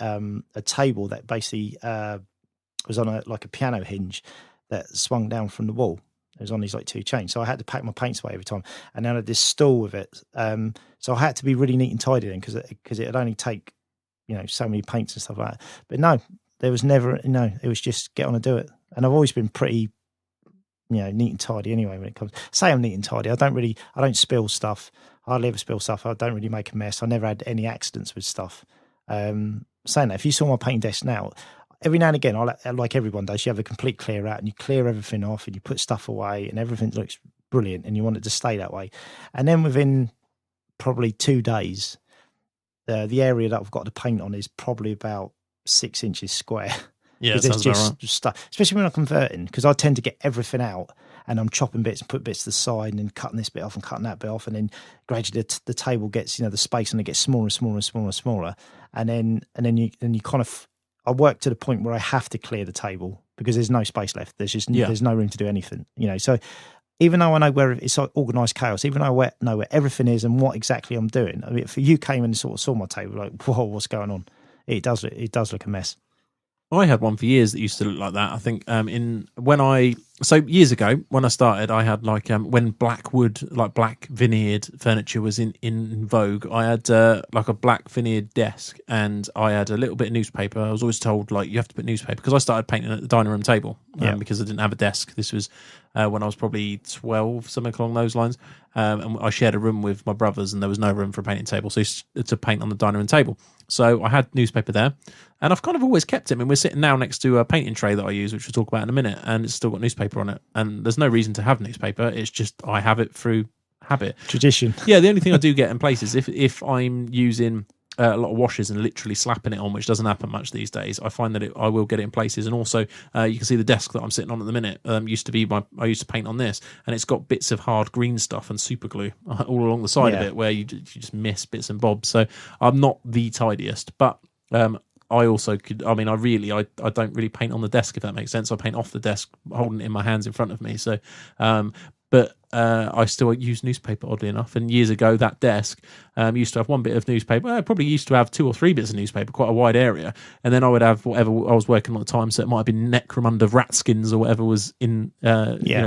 table that basically was on a piano hinge that swung down from the wall. It was on these like 2 chains. So I had to pack my paints away every time. And then I had this stool with it. So I had to be really neat and tidy then because it would only take, so many paints and stuff like that. But no, there was never, it was just get on and do it. And I've always been pretty, neat and tidy anyway when it comes. Say I'm neat and tidy. I don't spill stuff. I hardly ever spill stuff. I don't really make a mess. I never had any accidents with stuff. Saying that, if you saw my painting desk now, every now and again, like everyone does, you have a complete clear out and you clear everything off and you put stuff away and everything looks brilliant and you want it to stay that way. And then within probably 2 days, the area that I've got to paint on is probably about 6 inches square. Yeah, sounds about right. Stuff, especially when I'm converting, because I tend to get everything out and I'm chopping bits and put bits to the side and then cutting this bit off and cutting that bit off, and then gradually the table gets, the space, and it gets smaller and smaller and smaller and smaller, and then you kind of, I work to the point where I have to clear the table because there's no space left. There's no room to do anything, So even though I know where it's like organised chaos, even though I know where everything is and what exactly I'm doing, I mean, if you came and sort of saw my table, like, whoa, what's going on? It does look a mess. I had one for years that used to look like that. I think years ago when I started, I had when black wood, like black veneered furniture was in vogue. I had like a black veneered desk, and I had a little bit of newspaper. I was always told you have to put newspaper, because I started painting at the dining room table because I didn't have a desk. This was when I was probably 12, something along those lines. And I shared a room with my brothers, and there was no room for a painting table, so to paint on the dining room table. So I had newspaper there, and I've kind of always kept it. I mean, we're sitting now next to a painting tray that I use, which we'll talk about in a minute, and it's still got newspaper on it. And there's no reason to have newspaper. It's just I have it through habit. Tradition. Yeah, the only thing I do get in places, if I'm using a lot of washes and literally slapping it on, which doesn't happen much these days, I find that I will get it in places. And also, you can see the desk that I'm sitting on at the minute. I used to paint on this, and it's got bits of hard green stuff and super glue all along the side of it, where you just miss bits and bobs. So I'm not the tidiest, but I also could. I mean, I don't really paint on the desk, if that makes sense. I paint off the desk, holding it in my hands in front of me. So, but I still use newspaper, oddly enough. And years ago, that desk used to have one bit of newspaper. I probably used to have 2 or 3 bits of newspaper, quite a wide area. And then I would have whatever I was working on at the time. So it might have been Necromunda Ratskins or whatever was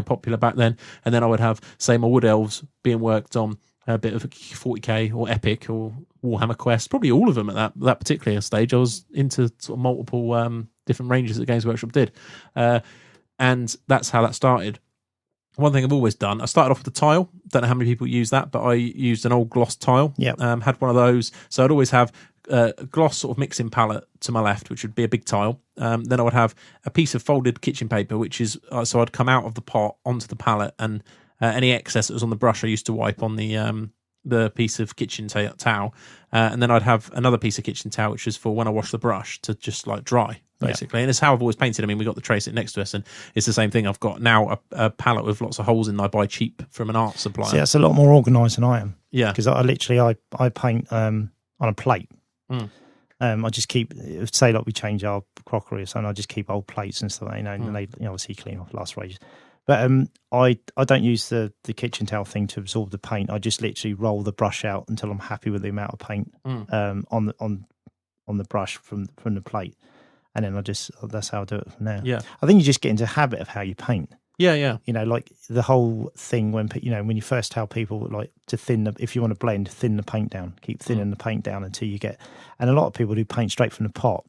popular back then. And then I would have, say, my Wood Elves being worked on, a bit of 40k or Epic or Warhammer Quest, probably all of them at that particular stage. I was into sort of multiple different ranges that Games Workshop did. And that's how that started. One thing I've always done, I started off with a tile. Don't know how many people use that, but I used an old gloss tile. Yep. Had one of those. So I'd always have a gloss sort of mixing palette to my left, which would be a big tile. Then I would have a piece of folded kitchen paper, which is, so I'd come out of the pot onto the palette, and any excess that was on the brush I used to wipe on the piece of kitchen towel. And then I'd have another piece of kitchen towel, which is for when I wash the brush to just like dry, basically. And it's how I've always painted. I mean, we got the tray sitting next to us, and it's the same thing. I've got now a palette with lots of holes in. I buy cheap from an art supplier. See, that's a lot more organised than I am. Yeah, because I paint on a plate. I just keep, say, like we change our crockery or something, I just keep old plates and stuff, and they obviously clean off, last for ages. But I don't use the kitchen towel thing to absorb the paint. I just literally roll the brush out until I'm happy with the amount of paint on the brush from the plate, and then that's how I do it from now. Yeah, I think you just get into a habit of how you paint. Yeah. Like the whole thing when you first tell people like to if you want to blend, thin the paint down, keep thinning the paint down until you get. And a lot of people do paint straight from the pot.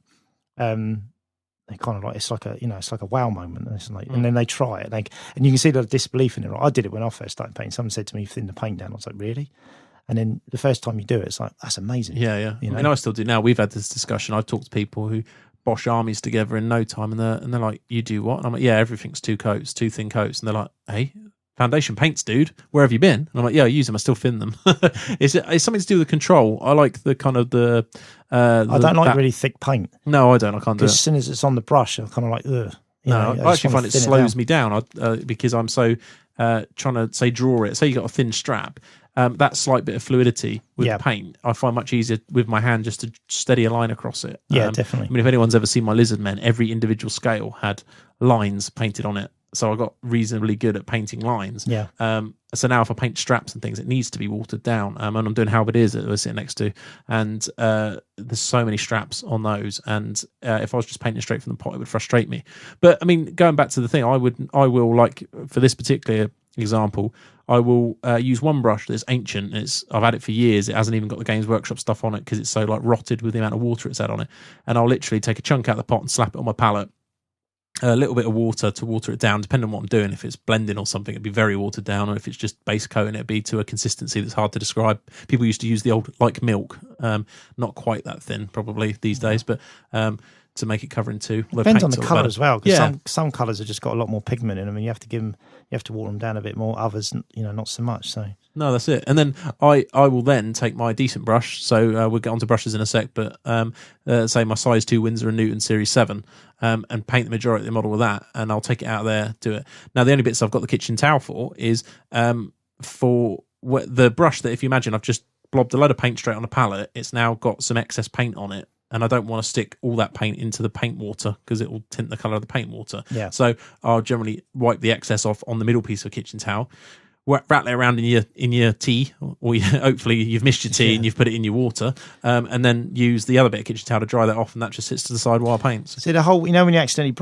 They kind of like, it's like a wow moment. It's like, and then they try it, and you can see the disbelief in it. I did it when I first started painting. Someone said to me, "Thin the paint down." I was like, "Really?" And then the first time you do it, it's like, that's amazing. Yeah. I mean, I still do now. We've had this discussion. I've talked to people who bosh armies together in no time, and they're like, "You do what?" And I'm like, "Yeah, everything's 2 thin coats." And they're like, "Hey, foundation paints, dude. Where have you been?" And I'm like, "Yeah, I use them. I still thin them." It's something to do with the control. I like the kind of the. I don't like really thick paint. No, I don't. I can't do it. As soon as it's on the brush, I'm kind of like, ugh. I actually find it slows me down because I'm so trying to say draw it. Say you got a thin strap. That slight bit of fluidity with paint, I find much easier with my hand just to steady a line across it. Yeah, definitely. I mean, if anyone's ever seen my Lizard Men, every individual scale had lines painted on it. so I got reasonably good at painting lines. Yeah. So now if I paint straps and things, it needs to be watered down. And I'm doing halberdiers that we're sitting next to, and there's so many straps on those. And if I was just painting straight from the pot, it would frustrate me. But I mean, going back to the thing, I will like for this particular example, I will use one brush that's ancient. I've had it for years. It hasn't even got the Games Workshop stuff on it because it's so like rotted with the amount of water it's had on it. And I'll literally take a chunk out of the pot and slap it on my palette. A little bit of water to water it down, depending on what I'm doing. If it's blending or something, it'd be very watered down, or if it's just base coating, it'd be to a consistency that's hard to describe. People used to use the old like milk, not quite that thin probably these days, but to make it cover in two. Depends on the colour as well, because Yeah. some colours have just got a lot more pigment in them, and you have to water them down a bit more. Others, not so much. So No, that's it. And then I will then take my decent brush. So we'll get onto brushes in a sec, but say my size 2 Winsor & Newton Series 7, and paint the majority of the model with that, and I'll take it out of there, do it. Now, the only bits I've got the kitchen towel for is for the brush that, if you imagine, I've just blobbed a load of paint straight on a palette, it's now got some excess paint on it, and I don't want to stick all that paint into the paint water because it will tint the colour of the paint water. Yeah. So I'll generally wipe the excess off on the middle piece of kitchen towel, rattle it around in your tea, or hopefully you've missed your tea and you've put it in your water, and then use the other bit of kitchen towel to dry that off, and that just sits to the side while I paint. See the whole, when you accidentally you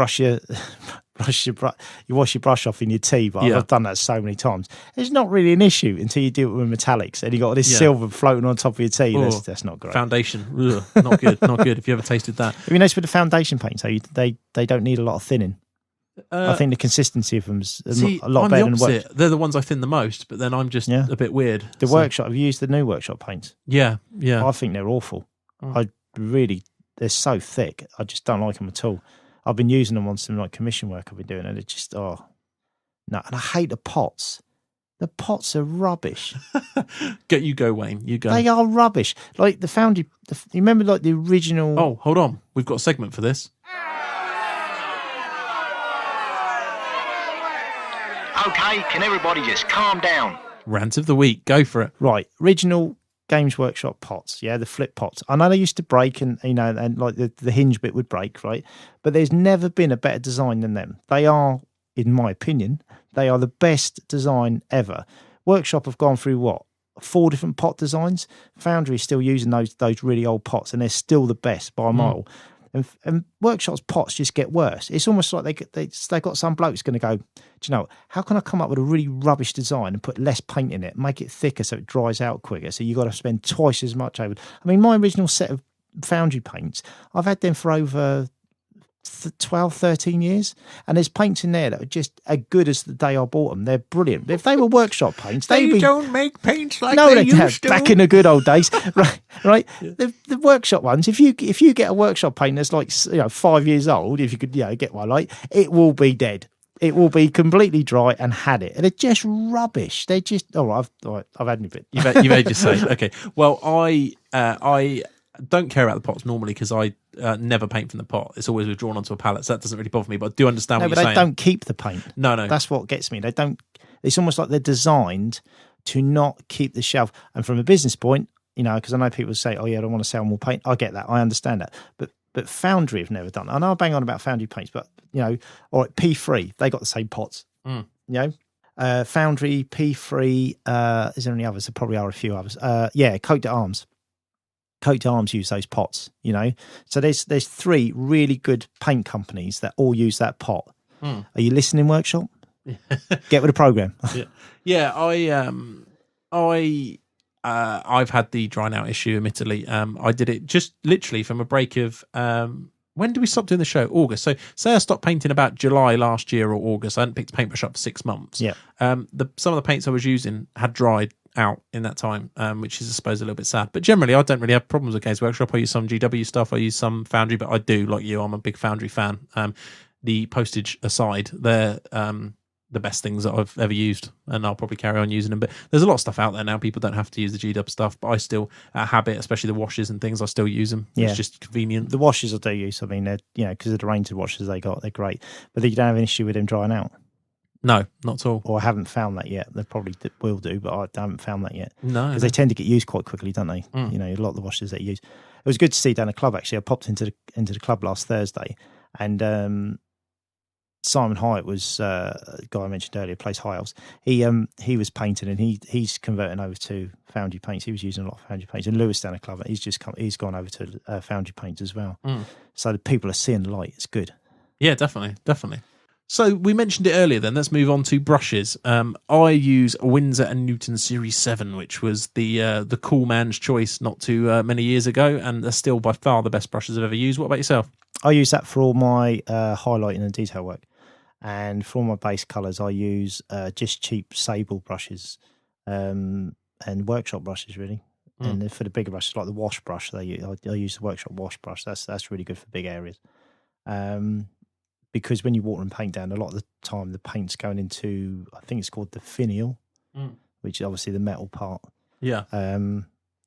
wash your brush off in your tea, but I've done that so many times. It's not really an issue until you do it with metallics, and you got this silver floating on top of your tea. That's not great. Foundation, not good, not good. If you ever tasted that, Have you noticed with the foundation paints, they don't need a lot of thinning. I think the consistency of them's a lot better than work. They're the ones I thin the most, but then I'm just a bit weird. The workshop, have you used the new workshop paints? Yeah. I think they're awful. They're so thick. I just don't like them at all. I've been using them on some like commission work I've been doing, and it's just no. And I hate the pots. The pots are rubbish. Go, Wayne. You go. They are rubbish. Like the foundry. You remember like the original? Oh, hold on. We've got a segment for this. Okay, can everybody just calm down? Rant of the week. Go for it. Right, original Games Workshop pots, the flip pots. I know they used to break, and and like the hinge bit would break, right? But there's never been a better design than them. They are, in my opinion, they are the best design ever. Workshop have gone through 4 different pot designs. Foundry is still using those really old pots, and they're still the best by a mile. And Workshop's pots just get worse. It's almost like they got some bloke's going to go, do you know, how can I come up with a really rubbish design and put less paint in it, make it thicker so it dries out quicker, so you got to spend twice as much over. I mean, my original set of Foundry paints, I've had them for over 12, 13 years, and there's paints in there that are just as good as the day I bought them. They're brilliant. If they were Workshop paints, They don't make paints like no, they used to. Back in the good old days, right. The Workshop ones. If you get a Workshop paint that's like 5 years old, if you could get one, like it will be dead. It will be completely dry and had it. And they're just rubbish. They're just I've had my bit. You've had your say. Okay. Well, I don't care about the pots normally because I never paint from the pot. It's always withdrawn onto a palette, so that doesn't really bother me. But I do understand what you're saying. No, but they don't keep the paint. No. That's what gets me. They don't. It's almost like they're designed to not keep the shelf. And from a business point, because I know people say, "Oh yeah, I don't want to sell more paint." I get that. I understand that. But Foundry have never done. I know I bang on about Foundry paints, but or P3, they got the same pots. Foundry, P3. Is there any others? There probably are a few others. Cote d'Arms. Cote d'Arms use those pots, So there's 3 really good paint companies that all use that pot. Are you listening, Workshop? Get with the program. I've had the drying out issue, admittedly. I did it just literally from a break of when did we stop doing the show? August. So say I stopped painting about July last year or August. I hadn't picked a paintbrush up for 6 months. Yeah. Some of the paints I was using had dried out in that time, which is, I suppose, a little bit sad. But generally, I don't really have problems with Games Workshop. I use some GW stuff. I use some Foundry, but I do, like you, I'm a big Foundry fan. The postage aside, they're the best things that I've ever used, and I'll probably carry on using them. But there's a lot of stuff out there now. People don't have to use the GW stuff, but I still, out of habit, especially the washes and things, I still use them. Yeah. It's just convenient. The washes I do use, I mean, they're, because of the range of washes they got, they're great. But you don't have an issue with them drying out? No, not at all. Or I haven't found that yet. They probably will do, but I haven't found that yet. No. Because they tend to get used quite quickly, don't they? A lot of the washes that you use. It was good to see down the club, actually. I popped into the club last Thursday, and Simon Hyatt was a guy I mentioned earlier, plays High Elves. He was painting, and he's converting over to Foundry paints. He was using a lot of Foundry paints. And Lewis down at Club, he's gone over to Foundry paints as well. So the people are seeing the light. It's good. Yeah, definitely. So we mentioned it earlier. Then let's move on to brushes. I use a Winsor and Newton Series 7, which was the cool man's choice not too many years ago, and they're still by far the best brushes I've ever used. What about yourself? I use that for all my highlighting and detail work. And for all my base colours, I use just cheap sable brushes and workshop brushes, really. And for the bigger brushes, like the wash brush, I use the workshop wash brush. That's really good for big areas. Because when you water and paint down, a lot of the time the paint's going into, I think it's called the finial, which is obviously the metal part. Yeah. And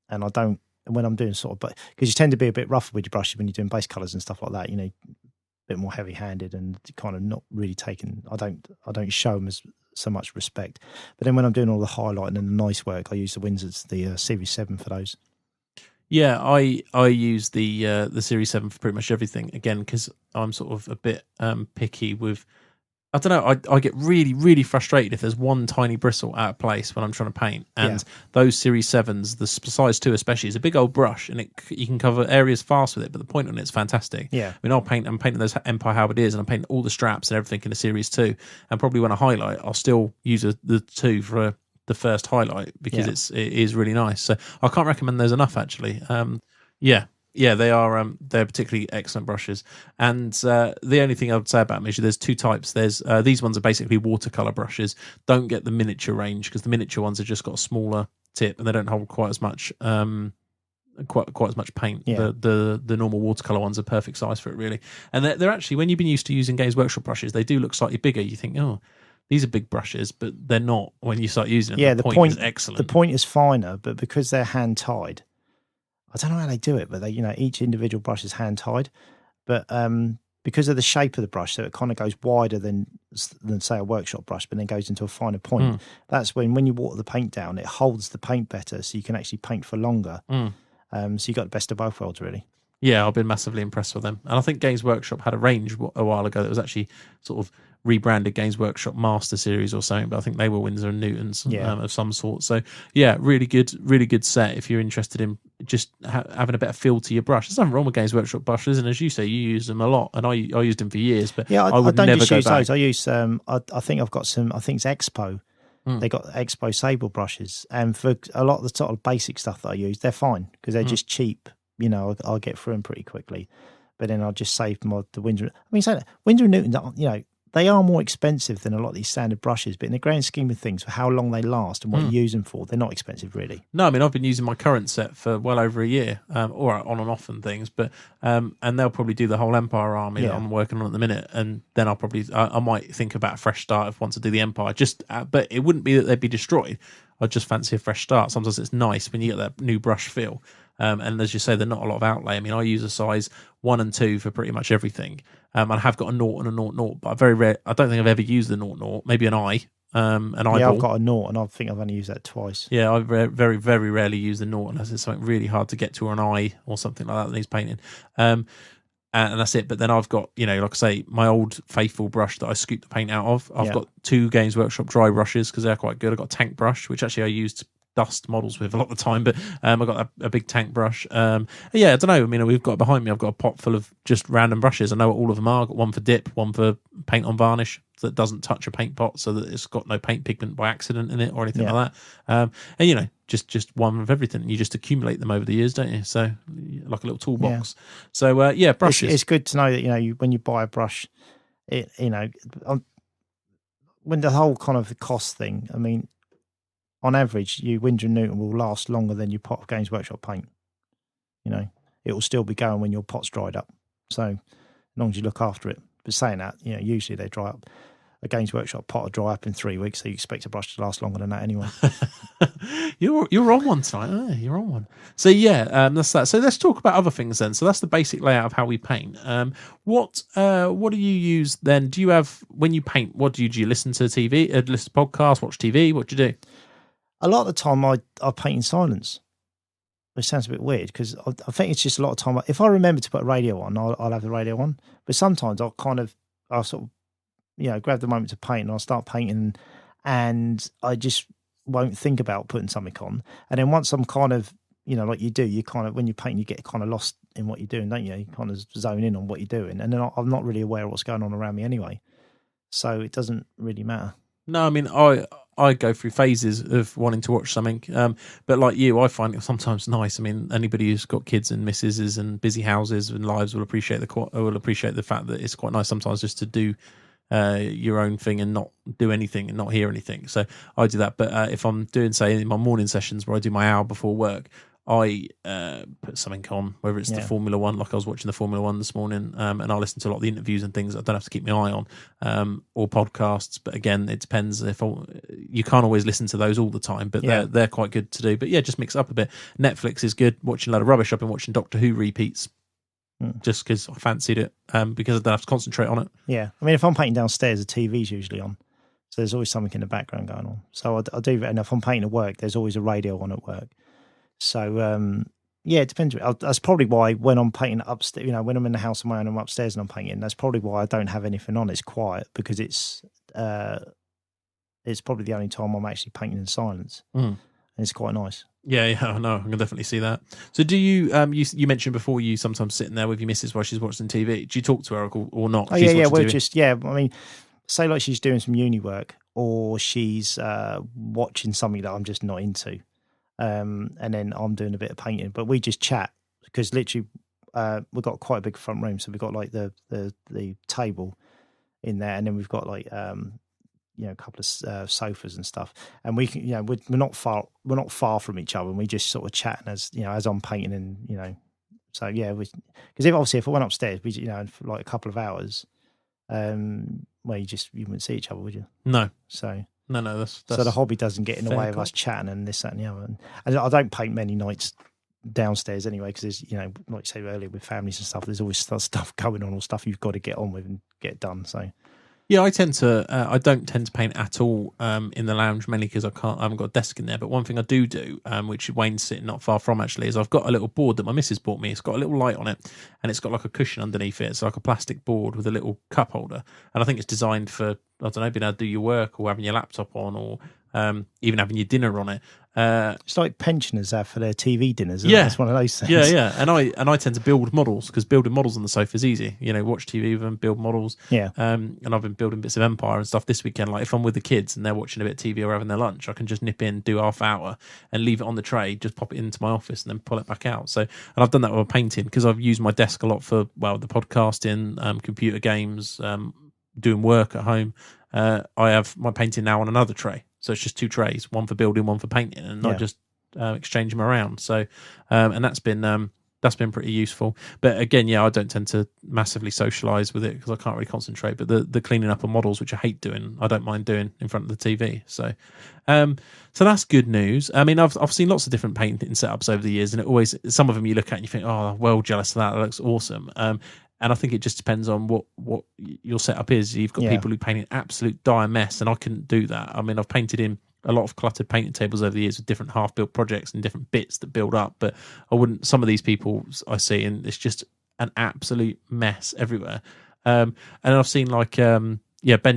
I don't, when I'm doing sort of, but because you tend to be a bit rougher with your brushes when you're doing base colours and stuff like that, bit more heavy-handed and kind of not really taken. I don't show them as so much respect. But then when I'm doing all the highlighting and the nice work, I use the Windsors, the Series 7 for those. Yeah, I use the Series 7 for pretty much everything. Again, because I'm sort of a bit picky with. I don't know. I get really, really frustrated if there's one tiny bristle out of place when I'm trying to paint. And those Series 7s, the size 2 especially, is a big old brush, and you can cover areas fast with it. But the point on it's fantastic. Yeah. I mean, I'm painting those Empire Halberdiers, and I'm painting all the straps and everything in a Series 2. And probably when I highlight, I'll still use the 2 for the first highlight because it is really nice. So I can't recommend those enough, actually. Yeah, they are. They're particularly excellent brushes. And the only thing I would say about them is there's two types. There's these ones are basically watercolor brushes. Don't get the miniature range because the miniature ones have just got a smaller tip and they don't hold quite as much quite as much paint. Yeah. The normal watercolor ones are perfect size for it, really. And they're actually, when you've been used to using Games Workshop brushes, they do look slightly bigger. You think, oh, these are big brushes, but they're not when you start using them. Yeah, the point is excellent. The point is finer, but because they're hand tied. I don't know how they do it, but they, each individual brush is hand tied. But because of the shape of the brush, so it kind of goes wider than say a workshop brush, but then goes into a finer point. That's when you water the paint down, it holds the paint better, so you can actually paint for longer. So you got the best of both worlds, really. Yeah, I've been massively impressed with them. And I think Games Workshop had a range a while ago that was actually sort of rebranded Games Workshop Master Series or something, but I think they were Winsor and Newtons of some sort. So yeah, really good set if you're interested in just having a better feel to your brush. There's nothing wrong with Games Workshop brushes, and as you say, you use them a lot, and I used them for years, but yeah, I would don't never just go use back. those. I use I think I've got some, I think it's Expo. They got Expo Sable brushes, and for a lot of the sort of basic stuff that I use, they're fine because they're just cheap. I'll get through them pretty quickly, but then I'll just save the Winsor. I mean, Winsor and Newton, they are more expensive than a lot of these standard brushes, but in the grand scheme of things, for how long they last and what you use them for, they're not expensive, really. No, I mean, I've been using my current set for well over a year, or on and off and things, but and they'll probably do the whole Empire army that I'm working on at the minute, and then I might think about a fresh start if I want to do the Empire. But it wouldn't be that they'd be destroyed. I'd just fancy a fresh start. Sometimes it's nice when you get that new brush feel. And as you say, they're not a lot of outlay. I mean, I use a size 1 and 2 for pretty much everything. I have got a 0 and a 0, but I don't think I've ever used the 0, maybe an eye. An eyeball. Yeah, I've got a 0, and I think I've only used that twice. Yeah, I very, very rarely use the 0 unless it's something really hard to get to, or an eye or something like that needs painting. And that's it. But then I've got, like I say, my old faithful brush that I scoop the paint out of. I've got 2 Games Workshop dry brushes because they're quite good. I've got a tank brush, which actually I used to dust models with a lot of the time, but I've got a big tank brush. I don't know. I mean, we've got behind me, I've got a pot full of just random brushes. I know what all of them are. I've got one for dip, one for paint on varnish that doesn't touch a paint pot, so that it's got no paint pigment by accident in it or anything like that. And just one of everything, and you just accumulate them over the years, don't you? So like a little toolbox. So brushes. It's good to know that when you buy a brush, when the whole kind of cost thing. I mean, on average, your Winsor and Newton will last longer than your pot of Games Workshop paint. It will still be going when your pot's dried up. So as long as you look after it. But saying that, usually they dry up. A Games Workshop pot will dry up in 3 weeks, so you expect a brush to last longer than that anyway. You're on one tonight. You're on one. So that's that. So let's talk about other things then. So that's the basic layout of how we paint. What do you use then? Do you have, when you paint, do you listen to TV, listen to podcasts, watch TV? What do you do? A lot of the time I paint in silence, which sounds a bit weird because I think it's just a lot of time. If I remember to put a radio on, I'll have the radio on. But sometimes I'll sort of grab the moment to paint, and I'll start painting, and I just won't think about putting something on. And then once I'm kind of, like you do, you kind of, when you paint, you get kind of lost in what you're doing, don't you? You kind of zone in on what you're doing, and then I'm not really aware of what's going on around me anyway. So it doesn't really matter. No, I mean, I go through phases of wanting to watch something, but like you, I find it sometimes nice. I mean, anybody who's got kids and missuses and busy houses and lives will appreciate the fact that it's quite nice sometimes just to do your own thing and not do anything and not hear anything. So I do that. But if I'm doing, say, in my morning sessions where I do my hour before work, I put something on, whether it's the Formula One, like I was watching the Formula One this morning, and I listen to a lot of the interviews and things I don't have to keep my eye on, or podcasts. But again, it depends. You can't always listen to those all the time, but they're quite good to do. But yeah, just mix it up a bit. Netflix is good. Watching a lot of rubbish. I've been watching Doctor Who repeats just because I fancied it, because I don't have to concentrate on it. Yeah, I mean, if I'm painting downstairs, the TV's usually on. So there's always something in the background going on. So I do that. And if I'm painting at work, there's always a radio on at work. So, it depends. That's probably why when I'm painting upstairs, when I'm in the house of my own, I'm upstairs and I'm painting, that's probably why I don't have anything on. It's quiet because it's probably the only time I'm actually painting in silence. And it's quite nice. Yeah, I know. I can definitely see that. So do you, you mentioned before you sometimes sitting there with your missus while she's watching TV. Do you talk to her or not? Oh, yeah. We're just, I mean, say like she's doing some uni work or she's watching something that I'm just not into. And then I'm doing a bit of painting, but we just chat because literally we've got quite a big front room, so we've got like the table in there, and then we've got like a couple of sofas and stuff, and we can we're not far from each other, and we just sort of chatting as I'm painting, and so because if I went upstairs, we for like a couple of hours, well you wouldn't see each other, would you? No. So. No, that's so the hobby doesn't get in the way of us chatting and this, that, and the other. And I don't paint many nights downstairs anyway, because there's, like you said earlier, with families and stuff, there's always stuff going on or stuff you've got to get on with and get done. So yeah, I don't tend to paint at all in the lounge, mainly because I haven't got a desk in there. But one thing I do, which Wayne's sitting not far from actually, is I've got a little board that my missus bought me. It's got a little light on it, and it's got like a cushion underneath it. It's like a plastic board with a little cup holder, and I think it's designed for, I don't know, being able to do your work or having your laptop on, or even having your dinner on it. It's like pensioners have for their TV dinners. It's one of those things. Yeah. And I tend to build models, because building models on the sofa is easy. Watch TV with them, build models. Yeah. And I've been building bits of Empire and stuff this weekend. Like if I'm with the kids and they're watching a bit of TV or having their lunch, I can just nip in, do half hour, and leave it on the tray. Just pop it into my office and then pull it back out. So, and I've done that with painting, because I've used my desk a lot for the podcasting, computer games, doing work at home. I have my painting now on another tray. So it's just two trays, one for building, one for painting, and I just exchange them around. So, and that's been pretty useful. But again, I don't tend to massively socialise with it because I can't really concentrate. But the cleaning up of models, which I hate doing, I don't mind doing in front of the TV. So, so that's good news. I mean, I've seen lots of different painting setups over the years, and it always, some of them you look at and you think, oh, I'm well jealous of that. That looks awesome. And I think it just depends on what your setup is. You've got people who paint an absolute dire mess, and I couldn't do that. I mean, I've painted in a lot of cluttered painting tables over the years with different half-built projects and different bits that build up. But I wouldn't. Some of these people I see, and it's just an absolute mess everywhere. And I've seen like Ben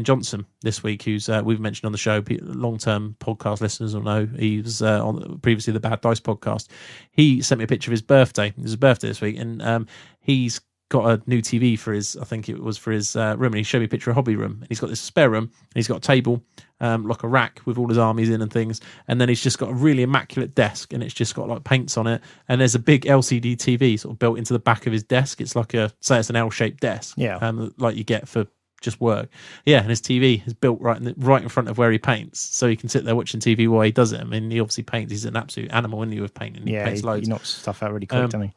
Johnson this week, who's we've mentioned on the show. Long-term podcast listeners will know he was on previously the Bad Dice podcast. He sent me a picture of his birthday. It was his birthday this week, and he's got a new TV for his, I think it was for his room, and he showed me a picture of a hobby room, and he's got this spare room, and he's got a table, like a rack with all his armies in and things, and then he's just got a really immaculate desk, and it's just got like paints on it, and there's a big LCD TV sort of built into the back of his desk. It's like it's an L-shaped desk, like you get for just work. And his TV is built right in front of where he paints, so he can sit there watching TV while he does it. I mean, he obviously paints. He's an absolute animal, isn't he, with painting? He paints loads. He knocks stuff out really quick, doesn't he?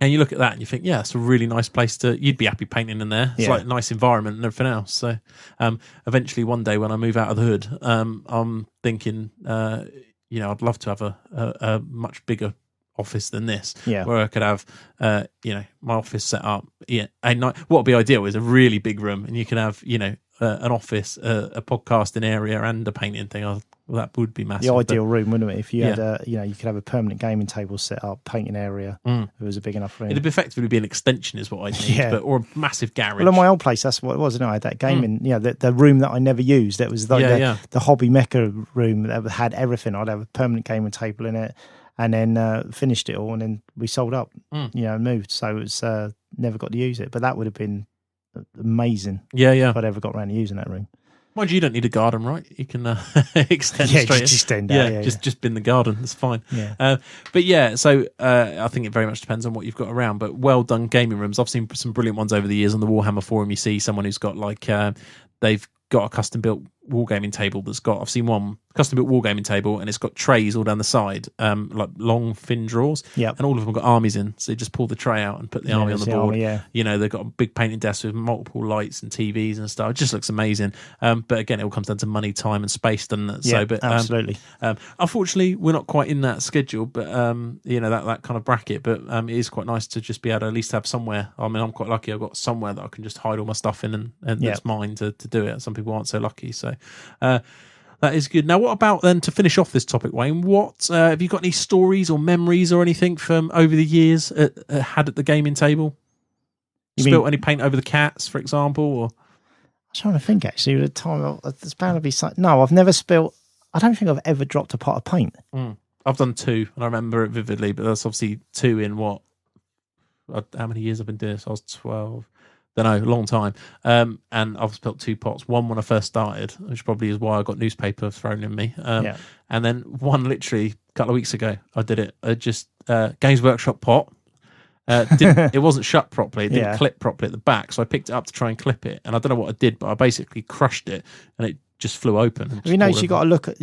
And you look at that and you think, it's a really nice place you'd be happy painting in there. It's like a nice environment and everything else. So eventually one day when I move out of the hood, I'm thinking, I'd love to have a much bigger office than this, where I could have, my office set up. And what would be ideal is a really big room, and you can have, an office, a podcasting area, and a painting thing. Well, that would be massive. The but- ideal room, wouldn't it? If you Yeah. had you could have a permanent gaming table set up, painting area. If it was a big enough room. It'd effectively be an extension, is what I need, Yeah. or a massive garage. Well, in my old place, that's what it was. I had that gaming, the room that I never used. That was like the hobby mecca room that had everything. I'd have a permanent gaming table in it, and then finished it all, and then we sold up, and moved. So it was never got to use it, but that would have been amazing. Yeah. If I'd ever got around to using that room. Mind you, don't need a garden, right? You can extend Yeah, straight. just extend out, yeah, just bin the garden. It's fine. Yeah. But yeah, so I think it very much depends on what you've got around. But well done gaming rooms. I've seen some brilliant ones over the years on the Warhammer forum. You see someone who's got like they've got a custom built wargaming table that's got. I've seen one custom built wargaming table and it's got trays all down the side, like long thin drawers. Yep. And all of them got armies in. So you just pull the tray out and put the army on the there's the board. army, yeah. You know, they've got a big painting desk with multiple lights and TVs and stuff. It just looks amazing. But again, it all comes down to money, time, and space, doesn't it? Yeah, So, but absolutely. unfortunately, we're not quite in that schedule, but that kind of bracket. But it is quite nice to just be able to at least have somewhere. I mean, I'm quite lucky. I've got somewhere that I can just hide all my stuff in, and that's mine to do it. Some people aren't so lucky. So that is good. Now, what about then to finish off this topic, Wayne? What have you got any stories or memories or anything from over the years had at the gaming table? Spilt any paint over the cats, for example, or? I'm trying to think actually. At the time, there's bound to be something. No, I've never spilt. I don't think I've ever dropped a pot of paint. I've done 2, and I remember it vividly. But that's obviously 2 in what? How many years I've been doing this? I was 12. Don't know, a long time. And I've spilt 2 pots. One when I first started, which probably is why I got newspaper thrown in me. And then one literally a couple of weeks ago, I did it. Just Games Workshop pot. It wasn't shut properly. It didn't clip properly at the back, so I picked it up to try and clip it. And I don't know what I did, but I basically crushed it, and it just flew open. Have you noticed you got to look at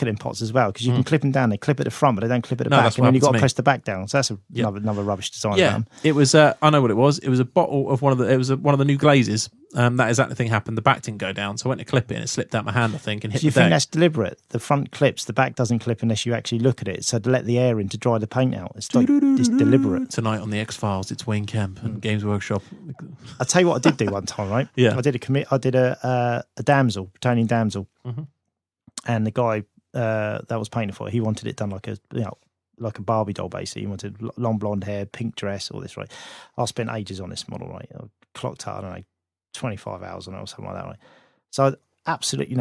them pots as well, because you can clip them down. They clip at the front, but they don't clip at the back, and then you got to press the back down. So that's another rubbish design. Yeah, it was. I know what it was. It was a bottle of one of the new glazes. That exact thing happened. The back didn't go down, so I went to clip it, and it slipped out my hand, I think, and hit. Do you the think deck. that's deliberate? The front clips, the back doesn't clip unless you actually look at it. So to let the air in to dry the paint out. It's like it's deliberate. Tonight on the X-Files, it's Wayne Kemp and Games Workshop. I'll tell you what I did do one time, right? Yeah. I did a damsel, Bretonian damsel, and the guy that was painting for it, he wanted it done like a Barbie doll, basically. He wanted long blonde hair, pink dress, all this, right? I spent ages on this model, right? I clocked out, I don't know, 25 hours on it or something like that, right? So absolutely,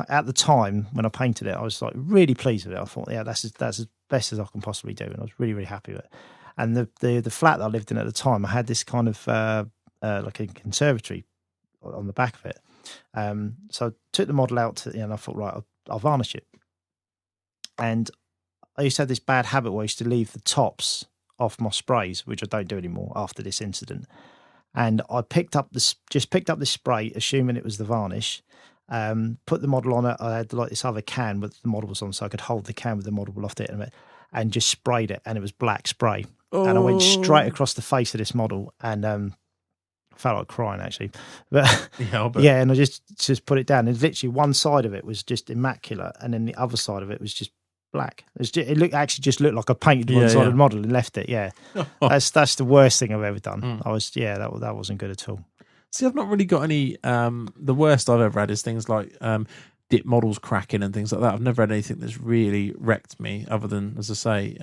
at the time when I painted it, I was like really pleased with it. I thought, yeah, that's as best as I can possibly do, and I was really, really happy with it. And the flat that I lived in at the time, I had this kind of like a conservatory on the back of it. So I took the model out and I thought, right, I'll varnish it. And I used to have this bad habit where I used to leave the tops off my sprays, which I don't do anymore after this incident. And I picked up this spray, assuming it was the varnish, put the model on it. I had like this other can with the model was on, so I could hold the can with the model aloft it and just sprayed it, and it was black spray. And I went straight across the face of this model, and I felt like crying actually. But yeah, and I just put it down. And literally one side of it was just immaculate, and then the other side of it was just black. It looked like I painted one side of the model and left it. Yeah, that's the worst thing I've ever done. That wasn't good at all. See, I've not really got any. The worst I've ever had is things like dip models cracking and things like that. I've never had anything that's really wrecked me, other than, as I say,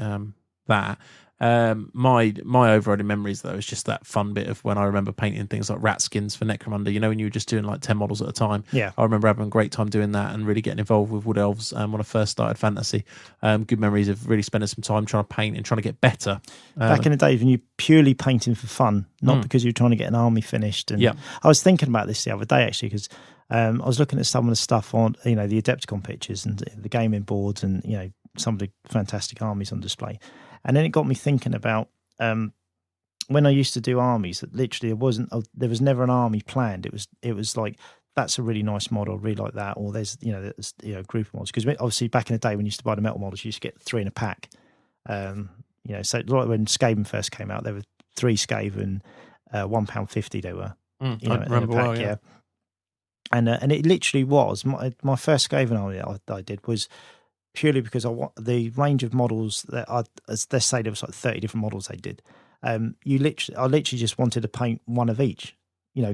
that. My overriding memories though is just that fun bit of when I remember painting things like rat skins for Necromunda. When you were just doing like 10 models at a time. Yeah, I remember having a great time doing that and really getting involved with Wood Elves when I first started Fantasy. Good memories of really spending some time trying to paint and trying to get better. Back in the day when you purely painting for fun, not because you're trying to get an army finished. And I was thinking about this the other day actually, because I was looking at some of the stuff on the Adepticon pictures and the gaming boards and some of the fantastic armies on display. And then it got me thinking about when I used to do armies. That literally there was never an army planned. It was like, that's a really nice model, I really like that. Or there's a group of models, because obviously back in the day when you used to buy the metal models, you used to get 3 in a pack. So like when Skaven first came out, there were 3 Skaven, £1.50 they were. I remember well, yeah. And it literally was my first Skaven army that I did was purely because I want the range of models that let's say there was like 30 different models they did. I literally just wanted to paint one of each,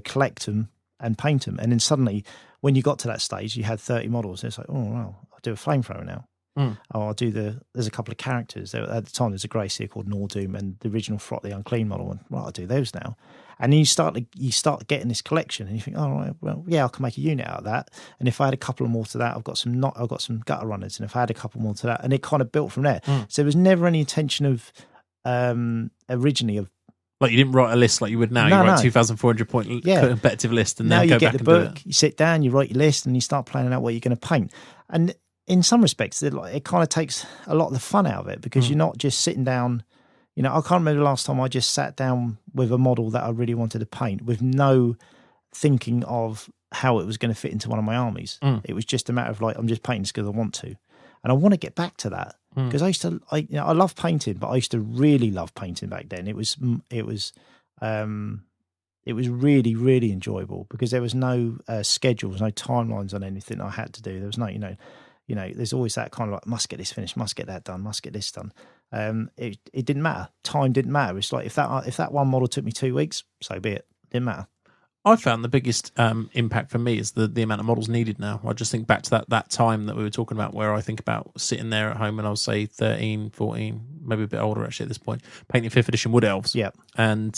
collect them and paint them. And then suddenly when you got to that stage, you had 30 models. It's like, oh, well, I'll do a flamethrower now. Oh, I'll do there's a couple of characters. At the time, there's a Gracie called Nordoom and the original Frot, the Unclean model. And, right, I'll do those now. And then you start getting this collection and you think, oh, right, well, yeah, I can make a unit out of that. And if I had a couple more to that, I've got some gutter runners. And if I had a couple more to that, and it kind of built from there. So there was never any intention of, originally of, like you didn't write a list like you would now. You write 2,400 point competitive list and now then you go get back the and book, do it. you sit down, you write your list and you start planning out what you're going to paint. And in some respects, it kind of takes a lot of the fun out of it because you're not just sitting down. You know, I can't remember the last time I just sat down with a model that I really wanted to paint with no thinking of how it was going to fit into one of my armies. It was just a matter of like, I'm just painting because I want to. And I want to get back to that because I love painting, but I used to really love painting back then. It was really, really enjoyable because there was no schedules, no timelines on anything I had to do. There was no, there's always that kind of like, must get this finished, must get that done, must get this done. It didn't matter. Time didn't matter. It's like if that one model took me 2 weeks, so be it. Didn't matter. I found the biggest impact for me is the amount of models needed now. I just think back to that time that we were talking about where I think about sitting there at home when I was, say, 13, 14, maybe a bit older actually at this point, painting 5th edition Wood Elves. Yeah. And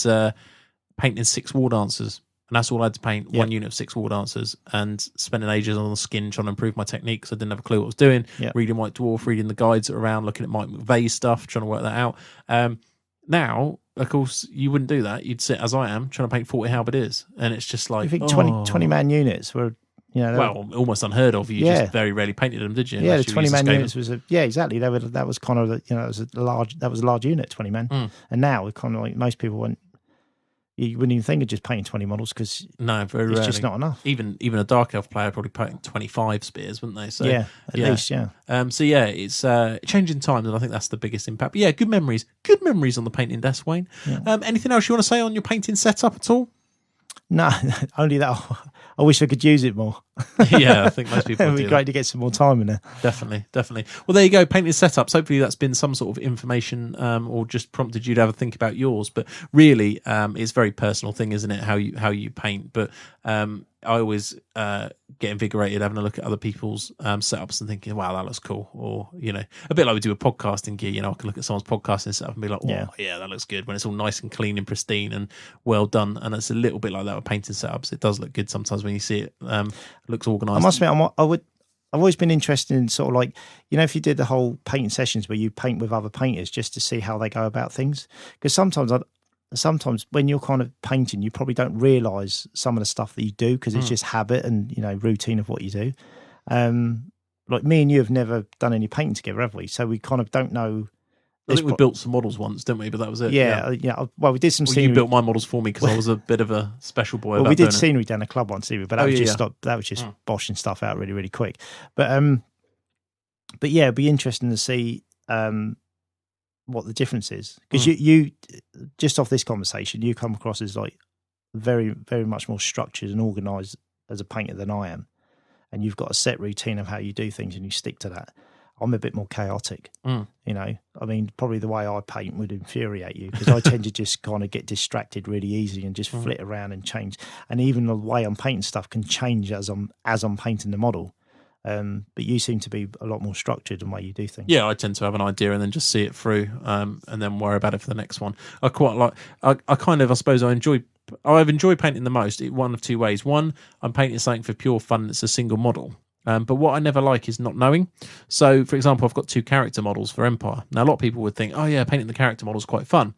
painting 6 War Dancers. And that's all I had to paint, one unit of 6 War Dancers, and spending ages on the skin trying to improve my technique because I didn't have a clue what I was doing. Reading White Dwarf, reading the guides around, looking at Mike McVeigh's stuff, trying to work that out. Now, of course, you wouldn't do that. You'd sit, as I am, trying to paint 40 halberdiers. And it's just like... You think 20-man units were... almost unheard of. You just very rarely painted them, did you? Yeah, the 20-man units was exactly. That was kind of that was a large unit, 20 men. And now it kind of like most people went. You wouldn't even think of just painting 20 models because very rarely. It's just not enough. Even a Dark Elf player probably painting 25 spears, wouldn't they? So at least. It's changing times, and I think that's the biggest impact. But yeah, good memories on the painting desk, Wayne. Yeah. Anything else you want to say on your painting setup at all? No, only that. I wish I could use it more. Yeah, I think most people would. It'd be great to get some more time in there. Definitely. Well, there you go, painting setups. Hopefully that's been some sort of information or just prompted you to have a think about yours. But really, it's a very personal thing, isn't it, how you paint. But I always get invigorated having a look at other people's setups and thinking, wow, that looks cool. Or, a bit like we do with podcasting gear, I can look at someone's podcasting setup and be like, oh, yeah, that looks good when it's all nice and clean and pristine and well done. And it's a little bit like that with painting setups. It does look good sometimes when you see it. It looks organised. I must admit, I've always been interested in sort of like, if you did the whole painting sessions where you paint with other painters just to see how they go about things. Because sometimes when you're kind of painting, you probably don't realise some of the stuff that you do because it's just habit and, routine of what you do. Like me and you have never done any painting together, have we? So we kind of don't know. I think we built some models once, didn't we? But that was it. Yeah. Well, we did some scenery. You built my models for me because I was a bit of a special boy. Well, we did scenery down the club once, didn't we? But that was just boshing stuff out really, really quick. But yeah, it'd be interesting to see what the difference is because you just off this conversation, you come across as like very, very much more structured and organised as a painter than I am, and you've got a set routine of how you do things and you stick to that. I'm a bit more chaotic, I mean, probably the way I paint would infuriate you because I tend to just kind of get distracted really easy and just flit around and change. And even the way I'm painting stuff can change as I'm painting the model. But you seem to be a lot more structured in the way you do things. Yeah, I tend to have an idea and then just see it through, and then worry about it for the next one. I quite like. I've enjoyed painting the most in one of two ways. One, I'm painting something for pure fun. It's a single model. But what I never like is not knowing. So, for example, I've got 2 character models for Empire. Now, a lot of people would think, oh yeah, painting the character model is quite fun.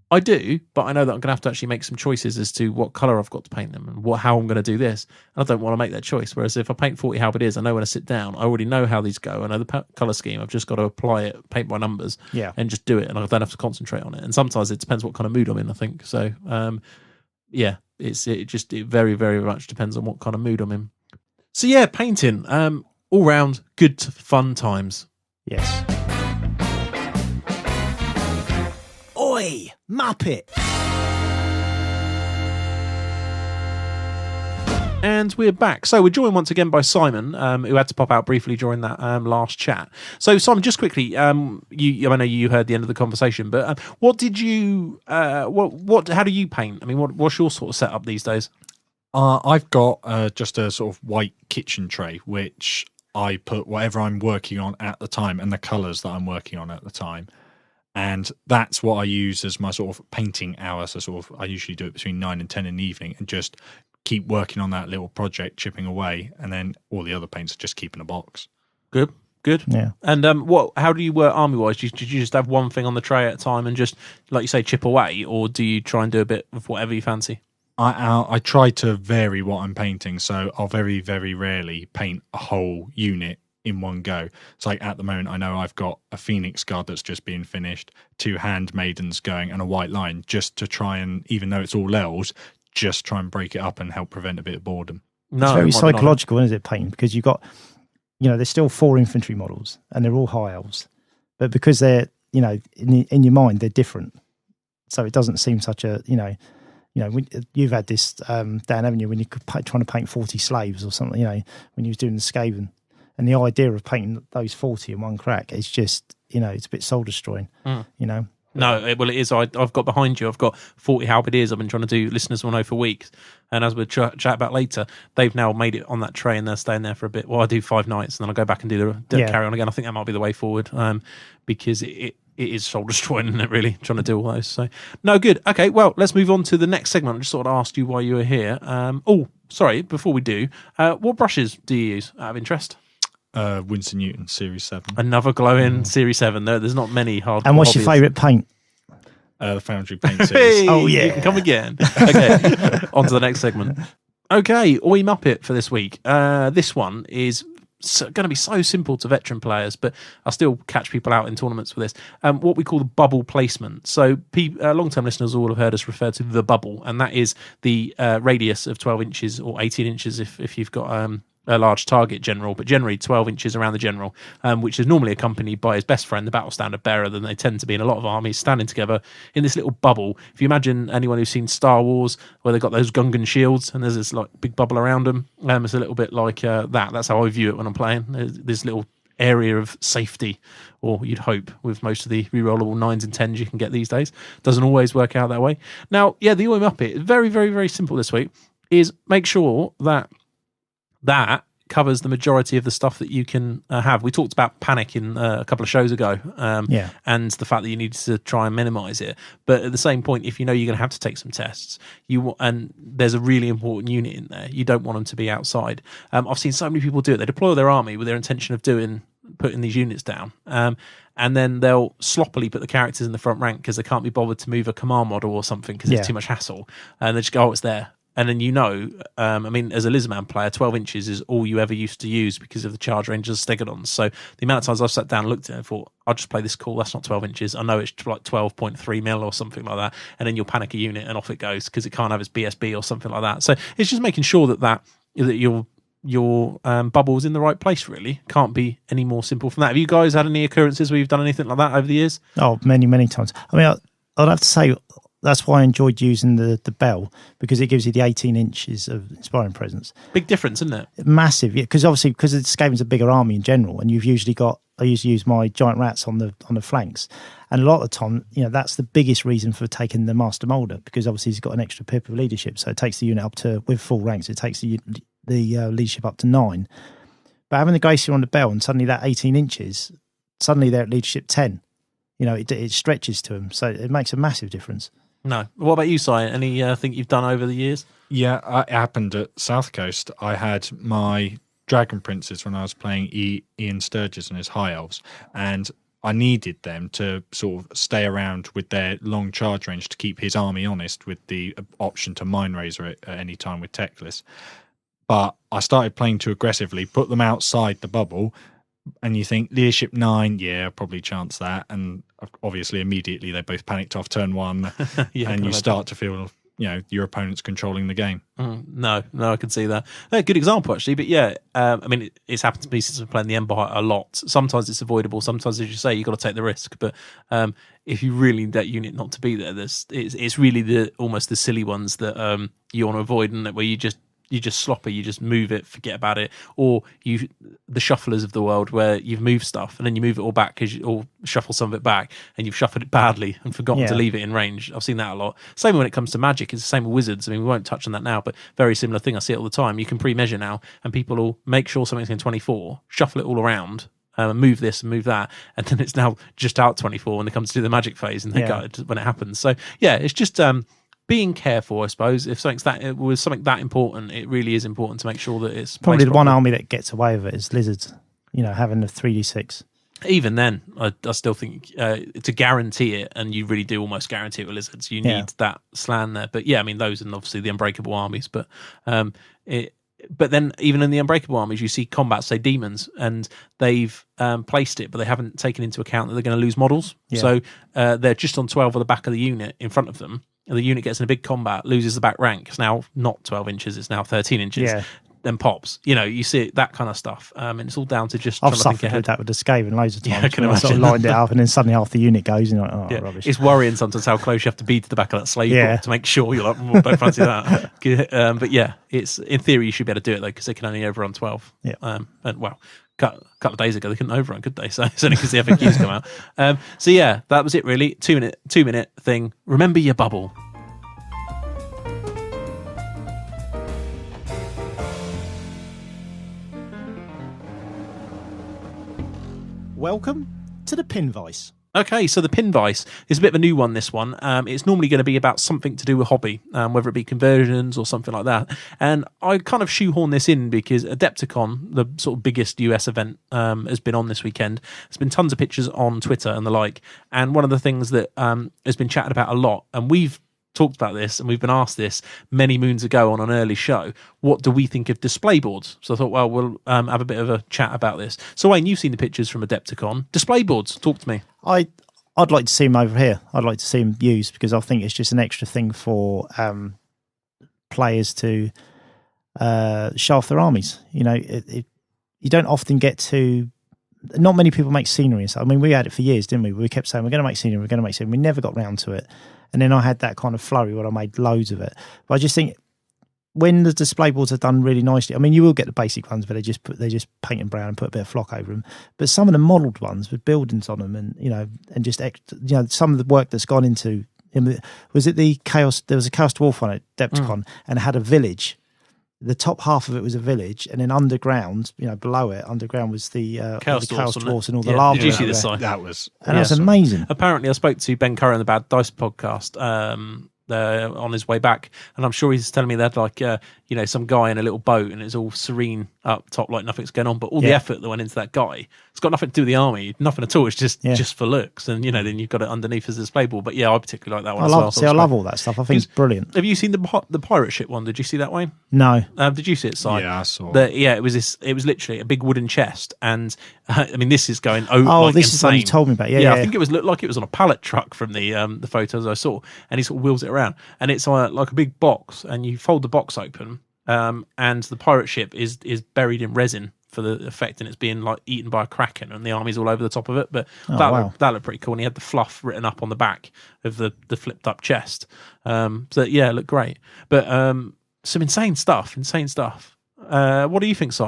I do, but I know that I'm going to have to actually make some choices as to what colour I've got to paint them and how I'm going to do this. And I don't want to make that choice. Whereas if I paint 40 halberdiers, I know when I sit down, I already know how these go. I know the colour scheme. I've just got to apply it, paint by numbers, and just do it. And I don't have to concentrate on it. And sometimes it depends what kind of mood I'm in, I think. So, it very, very much depends on what kind of mood I'm in. So, yeah, painting, all round good, fun times. Yes. Oi, Muppet! And we're back. So we're joined once again by Simon, who had to pop out briefly during that last chat. So Simon, just quickly, I know you heard the end of the conversation, but what did you? How do you paint? I mean, what's your sort of setup these days? I've got just a sort of white kitchen tray, which I put whatever I'm working on at the time and the colours that I'm working on at the time. And that's what I use as my sort of painting hour. So I usually do it between 9 and 10 in the evening and just keep working on that little project, chipping away. And then all the other paints are just keep in a box. Good. Yeah. And how do you work army-wise? Did you just have one thing on the tray at a time and just, like you say, chip away? Or do you try and do a bit of whatever you fancy? I try to vary what I'm painting. So I'll very, very rarely paint a whole unit in one go. It's like at the moment I know I've got a Phoenix Guard that's just being finished, 2 Hand Maidens going, and a White Line, just to try and, even though it's all L's, just try and break it up and help prevent a bit of boredom. No, it's very psychological, isn't it, painting? Because you've got, there's still 4 infantry models and they're all high elves, but because they're, in your mind they're different, so it doesn't seem such a, you've had this, Dan, haven't you, when you're trying to paint 40 slaves or something, when you was doing the Skaven. And the idea of painting those 40 in one crack is just, it's a bit soul destroying, No, it is. I've got behind you. I've got 40 halberdiers I've been trying to do. Listeners will know for weeks. And as we'll chat about later, they've now made it on that tray and they're staying there for a bit. Well, I do 5 nights and then I go back and do the carry on again. I think that might be the way forward, because it is soul destroying, isn't it, really, trying to do all those. So, no, good. Okay, well, let's move on to the next segment. I just sort of asked you why you were here. Sorry, before we do, what brushes do you use out of interest? Winston Newton Series 7. Another glowing Series 7. There's not many hard. And what's your favourite paint? The Foundry Paint Series. Hey, oh, yeah. You can come again. Okay, on to the next segment. Okay, Oi Muppet for this week. This one is going to be so simple to veteran players, but I still catch people out in tournaments with this. What we call the bubble placement. So long-term listeners all have heard us refer to the bubble, and that is the radius of 12 inches or 18 inches if you've got a large target general, but generally 12 inches around the general, which is normally accompanied by his best friend, the battle standard bearer. Then they tend to be in a lot of armies standing together in this little bubble. If you imagine anyone who's seen Star Wars, where they've got those Gungan shields and there's this like big bubble around them, it's a little bit like that. That's how I view it when I'm playing. There's this little area of safety, or you'd hope, with most of the rerollable 9s and 10s you can get these days. Doesn't always work out that way. Now, the Oi Muppet, very, very, very simple this week, is make sure that covers the majority of the stuff that you can have. We talked about panic in a couple of shows ago, and the fact that you need to try and minimise it. But at the same point, if you know you're going to have to take some tests, and there's a really important unit in there, you don't want them to be outside. I've seen so many people do it. They deploy their army with their intention of putting these units down, and then they'll sloppily put the characters in the front rank because they can't be bothered to move a command model or something because it's too much hassle, and they just go, it's there. And then as a Lizardman player, 12 inches is all you ever used to use because of the charge range of Stegodons. So the amount of times I've sat down and looked at it and thought, I'll just play this cool, that's not 12 inches. I know it's like 12.3 mil or something like that. And then you'll panic a unit and off it goes because it can't have its BSB or something like that. So it's just making sure that your bubble's in the right place, really. Can't be any more simple from that. Have you guys had any occurrences where you've done anything like that over the years? Oh, many, many times. I mean, I'd have to say, that's why I enjoyed using the bell, because it gives you the 18 inches of inspiring presence. Big difference, isn't it? Massive, yeah. Because obviously, because Skaven's a bigger army in general, and I usually use my giant rats on the flanks, and a lot of the time, that's the biggest reason for taking the Master Molder, because obviously he's got an extra pip of leadership, so it takes the unit up to, with full ranks, it takes the leadership up to 9. But having the Glacier on the bell and suddenly that 18 inches, suddenly they're at leadership 10. It stretches to them, so it makes a massive difference. No. What about you, Si? Anything you've done over the years? Yeah, it happened at South Coast. I had my Dragon Princes when I was playing Ian Sturgis and his High Elves, and I needed them to sort of stay around with their long charge range to keep his army honest, with the option to Mind Razor at any time with Techless. But I started playing too aggressively, put them outside the bubble, and you think leadership 9, probably chance that, and obviously immediately they both panicked off turn 1, and you start to feel your opponent's controlling the game. No, I can see that. Good example, actually. But it's happened to me since I'm playing the Empire a lot. Sometimes it's avoidable. Sometimes, as you say, you've got to take the risk. But if you really need that unit not to be there, it's really almost the silly ones that you want to avoid, and where you just sloppy, you just move it, forget about it, or the shufflers of the world where you've moved stuff and then you move it all back or shuffle some of it back and you've shuffled it badly and forgotten to leave it in range. I've seen that a lot. Same when it comes to Magic, it's the same with Wizards. I mean, we won't touch on that now, but very similar thing. I see it all the time. You can pre-measure now and people will make sure something's in 24, shuffle it all around, move this and move that, and then it's now just out 24 when it comes to do the Magic phase and they go when it happens. So yeah, it's just being careful, I suppose. If it was something that important, it really is important to make sure that it's probably the one army that gets away with it is Lizards. Having the 3d6. Even then, I still think to guarantee it, and you really do almost guarantee it with Lizards, you need that slan there. But yeah, I mean those and obviously the Unbreakable armies. But but then even in the Unbreakable armies, you see combat, say demons, and they've placed it, but they haven't taken into account that they're going to lose models. Yeah. So they're just on 12 on the back of the unit in front of them. And the unit gets in a big combat, loses the back rank. It's now not 12 inches, it's now 13 inches. Yeah. Then pops. You see it, that kind of stuff. And it's all down to just. I've suffered with that with the Skaven loads of times. Yeah, I can imagine. I sort of lined it up, and then suddenly half the unit goes, and you're like, rubbish. It's worrying sometimes how close you have to be to the back of that slave book to make sure you're like, don't fancy that. But yeah, it's in theory you should be able to do it though, because they can only overrun 12. Yeah. And well, a couple of days ago they couldn't overrun, could they? So it's only because the FAQs come out. So yeah, that was it really. 2 minute thing. Remember your bubble. Welcome to the Pin Vice. Okay, so the Pin Vice is a bit of a new one, this one. It's normally going to be about something to do with hobby, whether it be conversions or something like that. And I kind of shoehorn this in because Adepticon, the sort of biggest US event, has been on this weekend. There's been tons of pictures on Twitter and the like. And one of the things that has been chatted about a lot, and we've talked about this and we've been asked this many moons ago on an early show, what do we think of display boards? So I thought, well, we'll have a bit of a chat about this. So Wayne, you've seen the pictures from Adepticon. Display boards, talk to me. I'd like to see them over here. I'd like to see them used because I think it's just an extra thing for players to show off their armies. You don't often get to. Not many people make scenery and stuff. I mean, we had it for years, didn't we? We kept saying we're going to make scenery, we're going to make scenery. We never got round to it. And then I had that kind of flurry where I made loads of it. But I just think when the display boards are done really nicely, I mean, you will get the basic ones, but they just paint them brown and put a bit of flock over them. But some of the modelled ones with buildings on them, and and just some of the work that's gone into. Was it the Chaos? There was a Chaos Dwarf on it, Adepticon, and it had a village. The top half of it was a village, and then underground, below it, underground was the Chaos Dwarfs and all the lava. Did you see the site? That was amazing. Apparently, I spoke to Ben Curran on the Bad Dice podcast on his way back, and I'm sure he's telling me that some guy in a little boat, and it's all serene up top, like nothing's going on. But all the effort that went into that guy, it's got nothing to do with the army, nothing at all. It's just for looks, and then you've got it underneath as a display board. But yeah, I particularly like that one. I love all that stuff. I think it's brilliant. Have you seen the pirate ship one? Did you see that, Wayne? No. Did you see it, Si? Yeah, I saw. It was literally a big wooden chest, and I mean, this is going this insane. Is what you told me about. Yeah, I think it looked like it was on a pallet truck from the photos I saw, and he sort of wheels it around, and it's like a big box, and you fold the box open. And the pirate ship is buried in resin for the effect, and it's being like eaten by a kraken, and the army's all over the top of it. But that looked pretty cool. And he had the fluff written up on the back of the flipped up chest. So yeah, it looked great. But some insane stuff. What do you think, Si?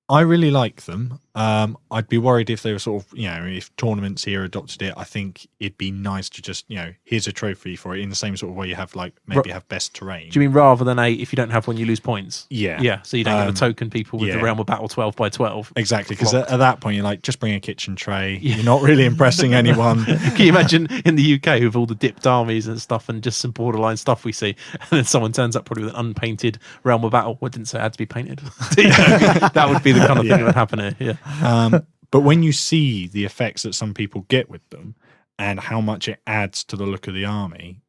I really like them. I'd be worried if they were sort of, if tournaments here adopted it. I think it'd be nice to just, here's a trophy for it in the same sort of way you have have best terrain. Do you mean rather than if you don't have one, you lose points? Yeah. Yeah, so you don't have a token people with the Realm of Battle 12 by 12. Exactly, because at that point you're like, just bring a kitchen tray. Yeah. You're not really impressing anyone. Can you imagine in the UK with all the dipped armies and stuff and just some borderline stuff we see, and then someone turns up probably with an unpainted Realm of Battle. Well, I didn't say it had to be painted. That would be the kind of thing that would happen here. Yeah. But when you see the effects that some people get with them and how much it adds to the look of the army,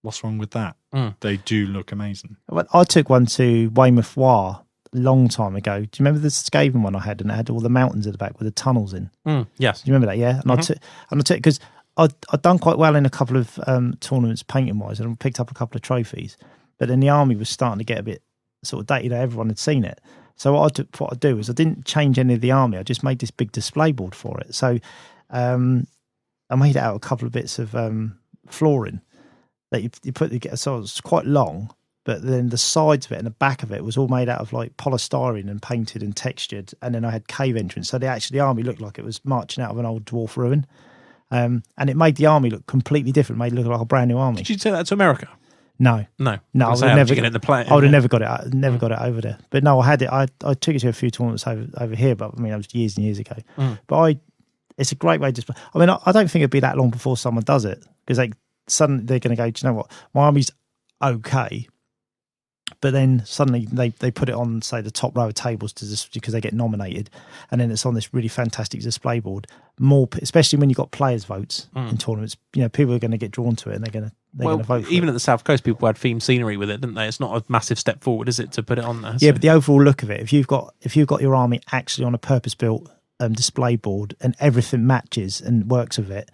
what's wrong with that? They do look amazing. Well, I took one to Weymouth War a long time ago. Do you remember the Skaven one I had, and it had all the mountains at the back with the tunnels in? Yes. Do you remember that? Yeah. And I took because I'd done quite well in a couple of tournaments painting wise, and I picked up a couple of trophies. But then the army was starting to get a bit sort of dated. Everyone had seen it. So what I'd do is I didn't change any of the army. I just made this big display board for it. So I made it out of a couple of bits of flooring that you put together. So it's quite long, but then the sides of it and the back of it was all made out of like polystyrene and painted and textured. And then I had cave entrance. So the army looked like it was marching out of an old dwarf ruin. And it made the army look completely different, made it look like a brand new army. Did you take that to America? No. No. I would have never get in the plane. I would have never got it. Never got it over there. But no, I had it. I took it to a few tournaments over here, but I mean, that was years and years ago. But it's a great way to. I mean, I don't think it'd be that long before someone does it, because suddenly they're going to go, do you know what? My army's okay, but then suddenly they put it on, say, the top row of tables because they get nominated, and then it's on this really fantastic display board. More, especially when you've got players' votes in tournaments, people are going to get drawn to it, and they're going to vote for even it. at the South Coast, people had themed scenery with it, didn't they? It's not a massive step forward, is it, to put it on there? Yeah, but the overall look of it, if you've got your army actually on a purpose-built display board and everything matches and works with it,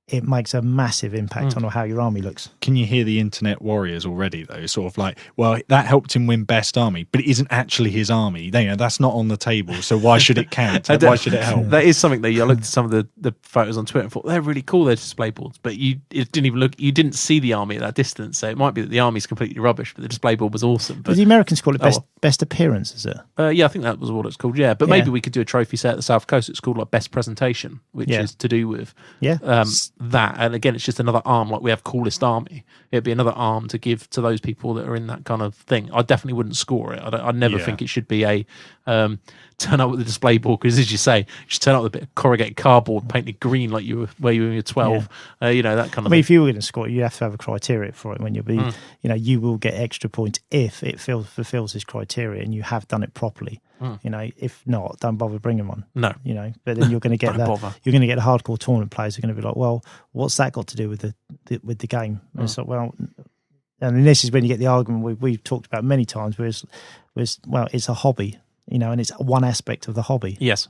it makes a massive impact on how your army looks. Can you hear the internet warriors already, though? Sort of like, well, that helped him win best army, but it isn't actually his army. That's not on the table, so why should it count? Why should it help? That is something that I looked at some of the photos on Twitter and thought they're really cool, their display boards, but you didn't see the army at that distance, so it might be that the army's completely rubbish, but the display board was awesome. But the Americans call it best appearance, is it? Yeah, I think that was what it's called. Yeah, but maybe we could do a trophy set at the South Coast. It's called like best presentation, which is to do with that. And again, it's just another arm, like we have coolest army. It'd be another arm to give to those people that are in that kind of thing. I definitely wouldn't score it. I never think it should be a turn up with the display board, because as you say, just turn up with a bit of corrugated cardboard painted green like you were when you were 12. That kind of thing. If you were going to score it, you have to have a criteria for it. When you'll be, you will get extra points if it fulfills this criteria and you have done it properly. If not, don't bother bringing one. No, but then you're going to get the hardcore tournament players are going to be like, well, what's that got to do with the game? And it's like, well, and this is when you get the argument we've talked about many times, where it's a hobby, and it's one aspect of the hobby. Yes,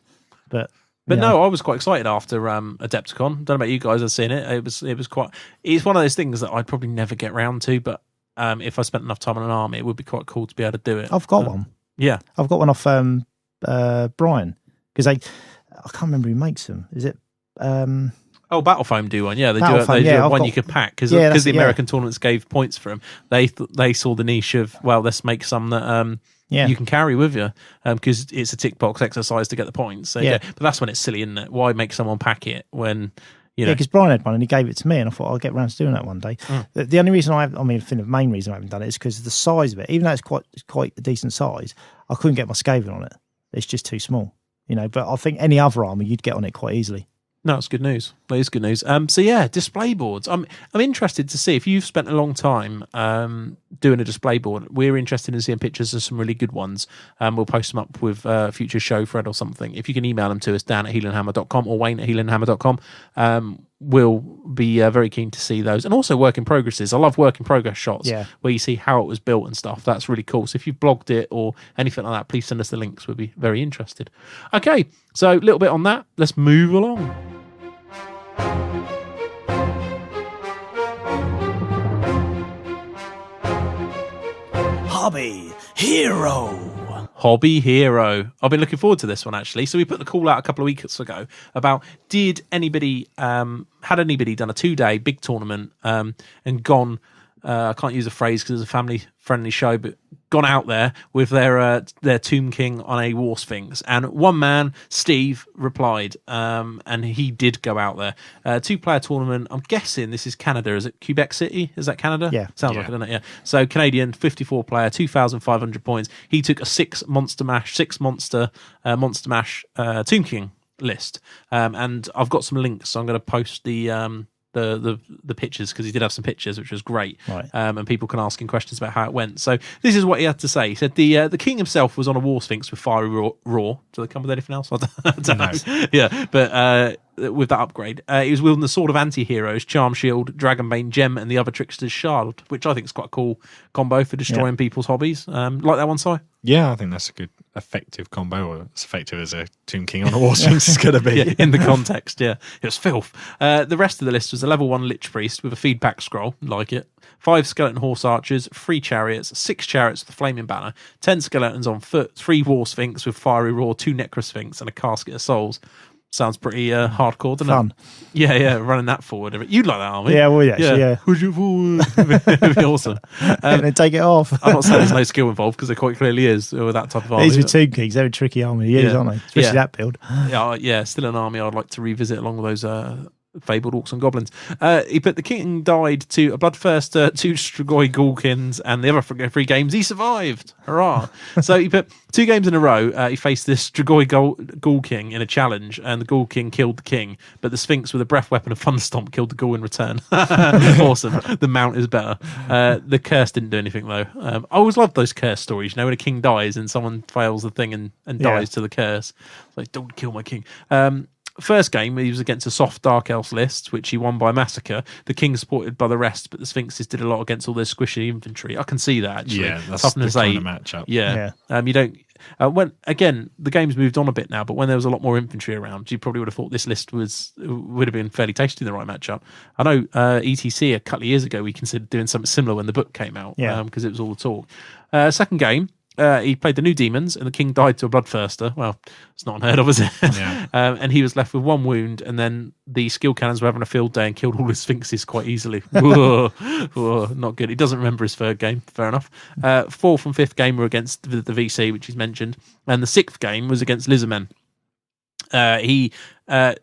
but no, I was quite excited after Adepticon. Don't know about you guys have seen it. It was quite. It's one of those things that I'd probably never get round to, but if I spent enough time on an army, it would be quite cool to be able to do it. I've got one. Yeah, I've got one off Brian, because I can't remember who makes them. Is it? Battle Foam do one. Yeah, they Battle do. Foam, They do yeah, one got- you could pack, because Yeah, the American tournaments gave points for them. They saw the niche of, well, let's make some that you can carry with you, because it's a tick box exercise to get the points. So, but that's when it's silly, isn't it? Why make someone pack it when Yeah, because Brian had one and he gave it to me, and I thought I'll get around to doing that one day. The only reason I think the main reason I haven't done it is because of the size of it. Even though it's quite a decent size, I couldn't get my Skaven on it. It's just too small, But I think any other army you'd get on it quite easily. No, it's good news. That is good news. So yeah, display boards. I'm interested to see if you've spent a long time doing a display board. We're interested in seeing pictures of some really good ones. We'll post them up with a future show thread or something. If you can email them to us, Dan@Heelanhammer.com or Wayne@Heelanhammer.com. We'll be very keen to see those. And also work in progresses. I love work in progress shots where you see how it was built and stuff. That's really cool. So if you've blogged it or anything like that, please send us the links. We'll be very interested. Okay, so a little bit on that. Let's move along. Hobby Hero. Hobby Hero. I've been looking forward to this one, actually. So we put the call out a couple of weeks ago about had anybody done a 2-day big tournament and gone, I can't use a phrase because it's a family-friendly show, but gone out there with their Tomb King on a War Sphinx. And one man, Steve, replied, and he did go out there. 2-player tournament. I'm guessing this is Canada. Is it Quebec City? Is that Canada? Yeah. Sounds like it, doesn't it? Yeah. So Canadian, 54-player, 2,500 points. He took a 6 Monster Mash Tomb King list. And I've got some links, so I'm going to post the pictures, because he did have some pictures, which was great. Right. And people can ask him questions about how it went. So this is what he had to say. He said the king himself was on a War Sphinx with fiery roar. Do they come with anything else? I don't know. Yeah, but with that upgrade, he was wielding the sword of anti-heroes, Charm Shield, Dragonbane Gem, and the other Trickster's Shard, which I think is quite a cool combo for destroying people's hobbies. Like that one, Si? Yeah, I think that's a good, effective combo, or as effective as a Tomb King on a War Sphinx is going to be. In the context, it was filth. The rest of the list was a level 1 Lich Priest with a feedback scroll, like it, 5 Skeleton Horse Archers, 3 Chariots, 6 Chariots with a Flaming Banner, 10 Skeletons on foot, 3 War Sphinx with Fiery Roar, 2 Necrosphinx, and a Casket of Souls. Sounds pretty hardcore, doesn't Fun. it? Yeah, running that forward. You'd like that, army. Yeah, well, yeah. Push it forward. It'd be awesome. And then take it off. I'm not saying there's no skill involved because there quite clearly is with that type of army. These were Tomb Kings. They're a tricky army to use, aren't they? Especially that build. Yeah, still an army I'd like to revisit along with those fabled orcs and goblins. But the king died to a bloodthirster, 2 Strigoi Ghoulkins, and the other 3 games he survived. Hurrah! So he put 2 games in a row. He faced this Strigoi Ghoul King in a challenge, and the Ghoul King killed the king. But the Sphinx with a breath weapon of Thunderstomp killed the Ghoul in return. Awesome. The mount is better. The curse didn't do anything though. I always loved those curse stories. You know, when a king dies and someone fails the thing and dies to the curse. It's like, don't kill my king. First game, he was against a soft Dark Elves list, which he won by massacre. The king supported by the rest, but the Sphinxes did a lot against all their squishy infantry. I can see that, actually. Yeah, that's Toughness the kind 8. of matchup. Yeah. You don't... when again, the game's moved on a bit now, but when there was a lot more infantry around, you probably would have thought this list would have been fairly tasty in the right matchup. I know ETC a couple of years ago, we considered doing something similar when the book came out, because it was all the talk. Second game, he played the new demons, and the king died to a bloodthirster. Well, it's not unheard of, is it? Yeah. And he was left with 1 wound, and then the skill cannons were having a field day and killed all his sphinxes quite easily. Whoa, not good. He doesn't remember his third game. Fair enough. 4th and 5th game were against the VC, which he's mentioned, and the 6th game was against Lizardmen. He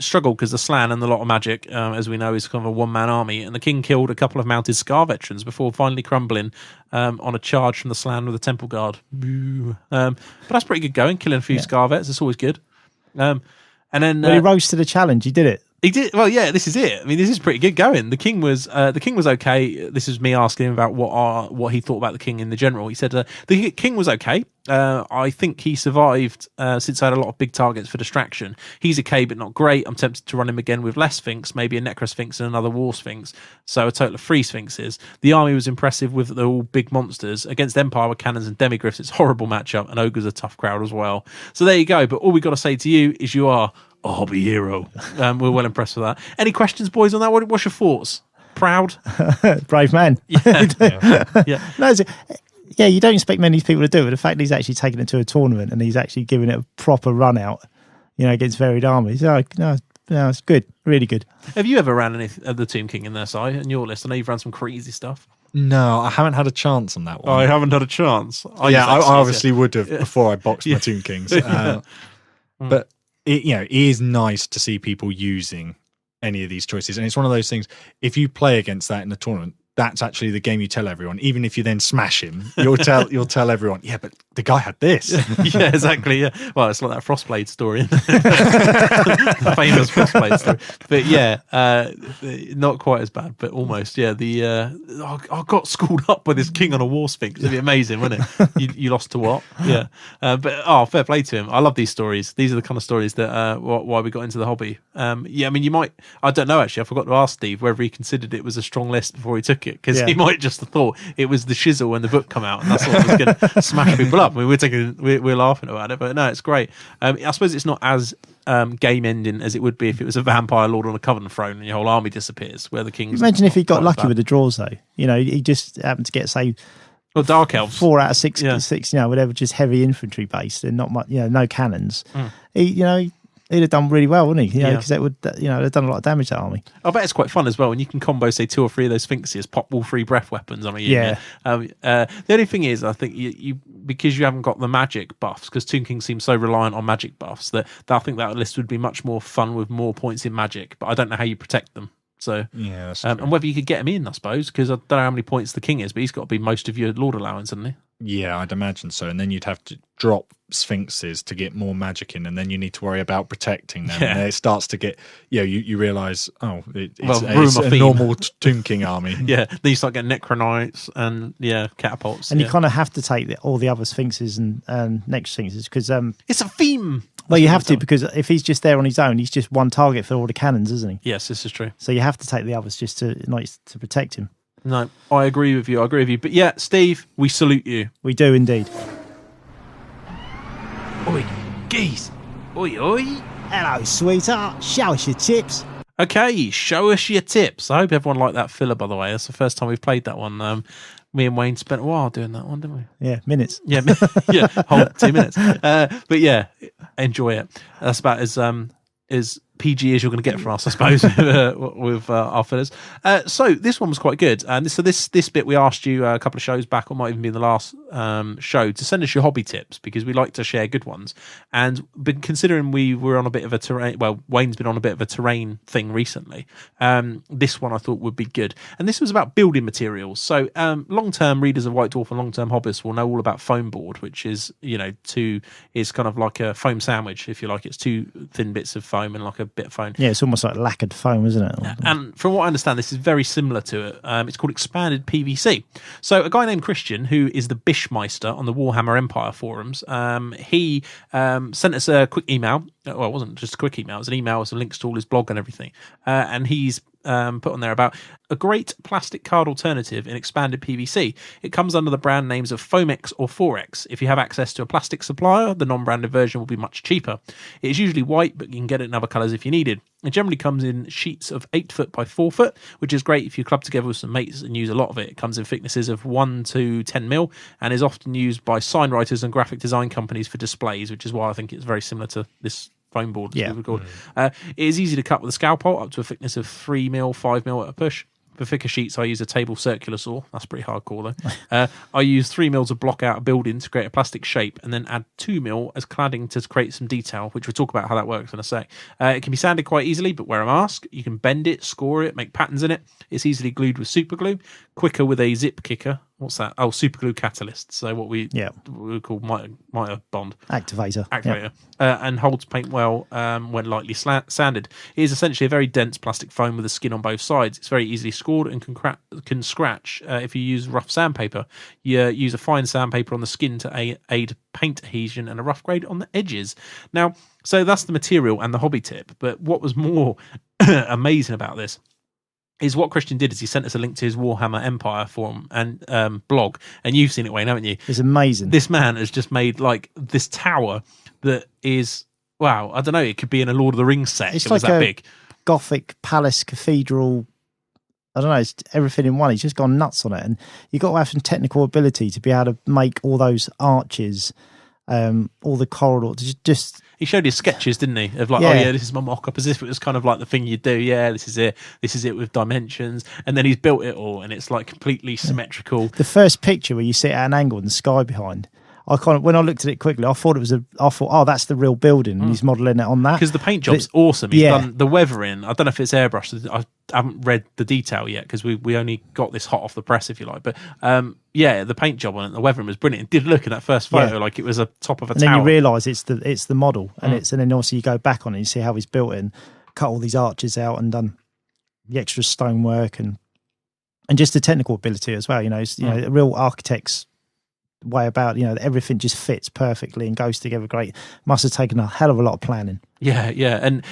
struggled because the Slan and the lot of magic, as we know, is kind of a one-man army, and the king killed a couple of mounted Scar veterans before finally crumbling on a charge from the Slan with a Temple Guard. But that's pretty good going, killing a few Scar vets. It's always good. And then he rose to the challenge. He did it. He did well. Yeah, this is it. I mean, this is pretty good going. The king was okay. This is me asking him about what he thought about the king in the general. He said the king was okay. I think he survived since I had a lot of big targets for distraction. He's okay, but not great. I'm tempted to run him again with less Sphinx, maybe a Necro Sphinx and another War Sphinx. So a total of 3 Sphinxes. The army was impressive with the all big monsters. Against Empire with cannons and demigriffs, it's a horrible matchup, and Ogre's a tough crowd as well. So there you go. But all we got to say to you is you are a hobby hero. We're well impressed with that. Any questions, boys, on that? What's your thoughts? Proud? Brave man. Yeah. No, you don't expect many people to do it, but the fact that he's actually taken it to a tournament and he's actually giving it a proper run out, against varied armies. No, it's good. Really good. Have you ever ran any of the Tomb King in their side, in your list? I know you've ran some crazy stuff. No, I haven't had a chance on that one. I haven't had a chance. I obviously would have before I boxed my Tomb Kings. But it is nice to see people using any of these choices, and it's one of those things. If you play against that in the tournament, that's actually the game you tell everyone. Even if you then smash him, you'll tell everyone. Yeah, but the guy had this. Yeah, exactly. Yeah. Well, it's like that Frostblade story, the famous Frostblade story. But yeah, not quite as bad, but almost. Yeah. I got schooled up by this king on a War Sphinx. It'd be amazing, wouldn't it? You lost to what? Yeah. But fair play to him. I love these stories. These are the kind of stories that why we got into the hobby. I mean, you might. I don't know actually. I forgot to ask Steve whether he considered it was a strong list before he took it, because he might just have thought it was the shizzle when the book come out, and that's what was going to smash people up. I mean, we're laughing about it, but no, it's great. I suppose it's not as game ending as it would be if it was a vampire lord on a coven throne and your whole army disappears. Where the king's imagine if he got lucky with the draws though. He just happened to get Dark Elves 4 out of 6, whatever, just heavy infantry based and not much, no cannons. He'd have done really well, wouldn't he? Because that would, have done a lot of damage to that army. I bet it's quite fun as well when you can combo, say, 2 or 3 of those Sphinxes, pop all 3 breath weapons. I mean, the only thing is, I think you because you haven't got the magic buffs, because Tomb King seems so reliant on magic buffs that I think that list would be much more fun with more points in magic. But I don't know how you protect them. So yeah, and whether you could get him in, I suppose, because I don't know how many points the king is, but he's got to be most of your lord allowance, hasn't he? Yeah, I'd imagine so. And then you'd have to drop Sphinxes to get more magic in, and then you need to worry about protecting them. And it starts to get, you realise, it's a normal Tomb King army. Yeah, then you start getting Necronites and catapults. And you kind of have to take all the other Sphinxes and next Sphinxes because it's a theme. Well, you have to, because if he's just there on his own, he's just one target for all the cannons, isn't he? Yes, this is true. So you have to take the others just to protect him. No, I agree with you. But yeah, Steve, we salute you. We do indeed. Oi, geese. Oi, oi. Hello, sweetheart. Show us your tips. Okay, show us your tips. I hope everyone liked that filler, by the way. That's the first time we've played that one. Me and Wayne spent a while doing that one, didn't we? Yeah, minutes. Yeah, whole 2 minutes. But yeah, enjoy it. That's about as as PG as you're going to get from us, I suppose, with our fillers. So this one was quite good. And so this bit, we asked you a couple of shows back, or might even be in the last show, to send us your hobby tips, because we like to share good ones. And considering we were on a bit of a terrain, well, Wayne's been on a bit of a terrain thing recently, this one I thought would be good. And this was about building materials. So long-term readers of White Dwarf and long-term hobbyists will know all about foam board, which is, is kind of like a foam sandwich, if you like. It's two thin bits of foam and like a bit of foam. Yeah, it's almost like lacquered foam, isn't it? And from what I understand, this is very similar to it. It's called expanded PVC. So a guy named Christian, who is the Bishmeister on the Warhammer Empire forums, he sent us a quick email. Well, it wasn't just a quick email. It was an email with some links to all his blog and everything. And he's put on there about a great plastic card alternative in expanded PVC. It comes under the brand names of Foamex or 4X. If you have access to a plastic supplier, the non-branded version will be much cheaper. It is usually white, but you can get it in other colours if you needed. It generally comes in sheets of 8 foot by 4 foot, which is great if you club together with some mates and use a lot of it. It comes in thicknesses of 1 to 10 mil and is often used by sign writers and graphic design companies for displays, which is why I think it's very similar to this foam board. Yeah. It is easy to cut with a scalpel up to a thickness of 3 mil, 5 mil at a push. For thicker sheets, I use a table circular saw. That's pretty hardcore, though. I use 3 mil to block out a building to create a plastic shape, and then add 2 mil as cladding to create some detail, which we'll talk about how that works in a sec. It can be sanded quite easily, but wear a mask. You can bend it, score it, make patterns in it. It's easily glued with super glue, quicker with a zip kicker. What's that? Oh, super glue catalyst. So what we call mitre bond. Activator. Yep. And holds paint well when lightly sanded. It is essentially a very dense plastic foam with a skin on both sides. It's very easily scored and can scratch if you use rough sandpaper. You use a fine sandpaper on the skin to aid paint adhesion and a rough grade on the edges. Now, so that's the material and the hobby tip. But what was more amazing about this is what Christian did is he sent us a link to his Warhammer Empire forum and blog, and you've seen it, Wayne, haven't you? It's amazing. This man has just made like this tower that is, wow, I don't know, it could be in a Lord of the Rings set. It's it like was that big. Gothic palace cathedral. I don't know, it's everything in one. He's just gone nuts on it, and you've got to have some technical ability to be able to make all those arches, all the corridors. Just he showed his sketches, didn't he? Of like, oh yeah, this is my mock-up, as if it was kind of like the thing you do. Yeah, this is it with dimensions, and then he's built it all, and it's like completely symmetrical. The first picture where you sit at an angle and the sky behind. When I looked at it quickly, I thought, oh, that's the real building, and he's modelling it on that. Because the paint job's awesome. He's done the weathering. I don't know if it's airbrushed. I haven't read the detail yet because we only got this hot off the press, if you like. But the paint job on it, the weathering was brilliant. It did look in that first photo like it was a top of a tower. And then you realise it's the model, and and then obviously you go back on it and you see how he's built it and cut all these arches out and done the extra stonework and just the technical ability as well. A real architect's way about, everything just fits perfectly and goes together great. Must have taken a hell of a lot of planning. And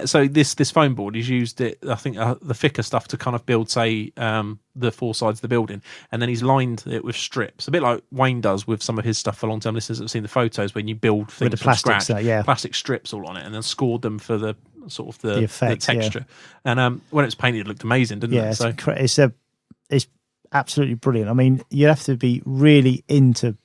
so this foam board, he's used it, I think, the thicker stuff to kind of build, say, the 4 sides of the building, and then he's lined it with strips, a bit like Wayne does with some of his stuff for long-term listeners that have seen the photos when you build things with the from scratch, plastic strips all on it, and then scored them for the sort of the effect, the texture. And when it was painted, it looked amazing, didn't it? So it's absolutely brilliant. I mean, you have to be really into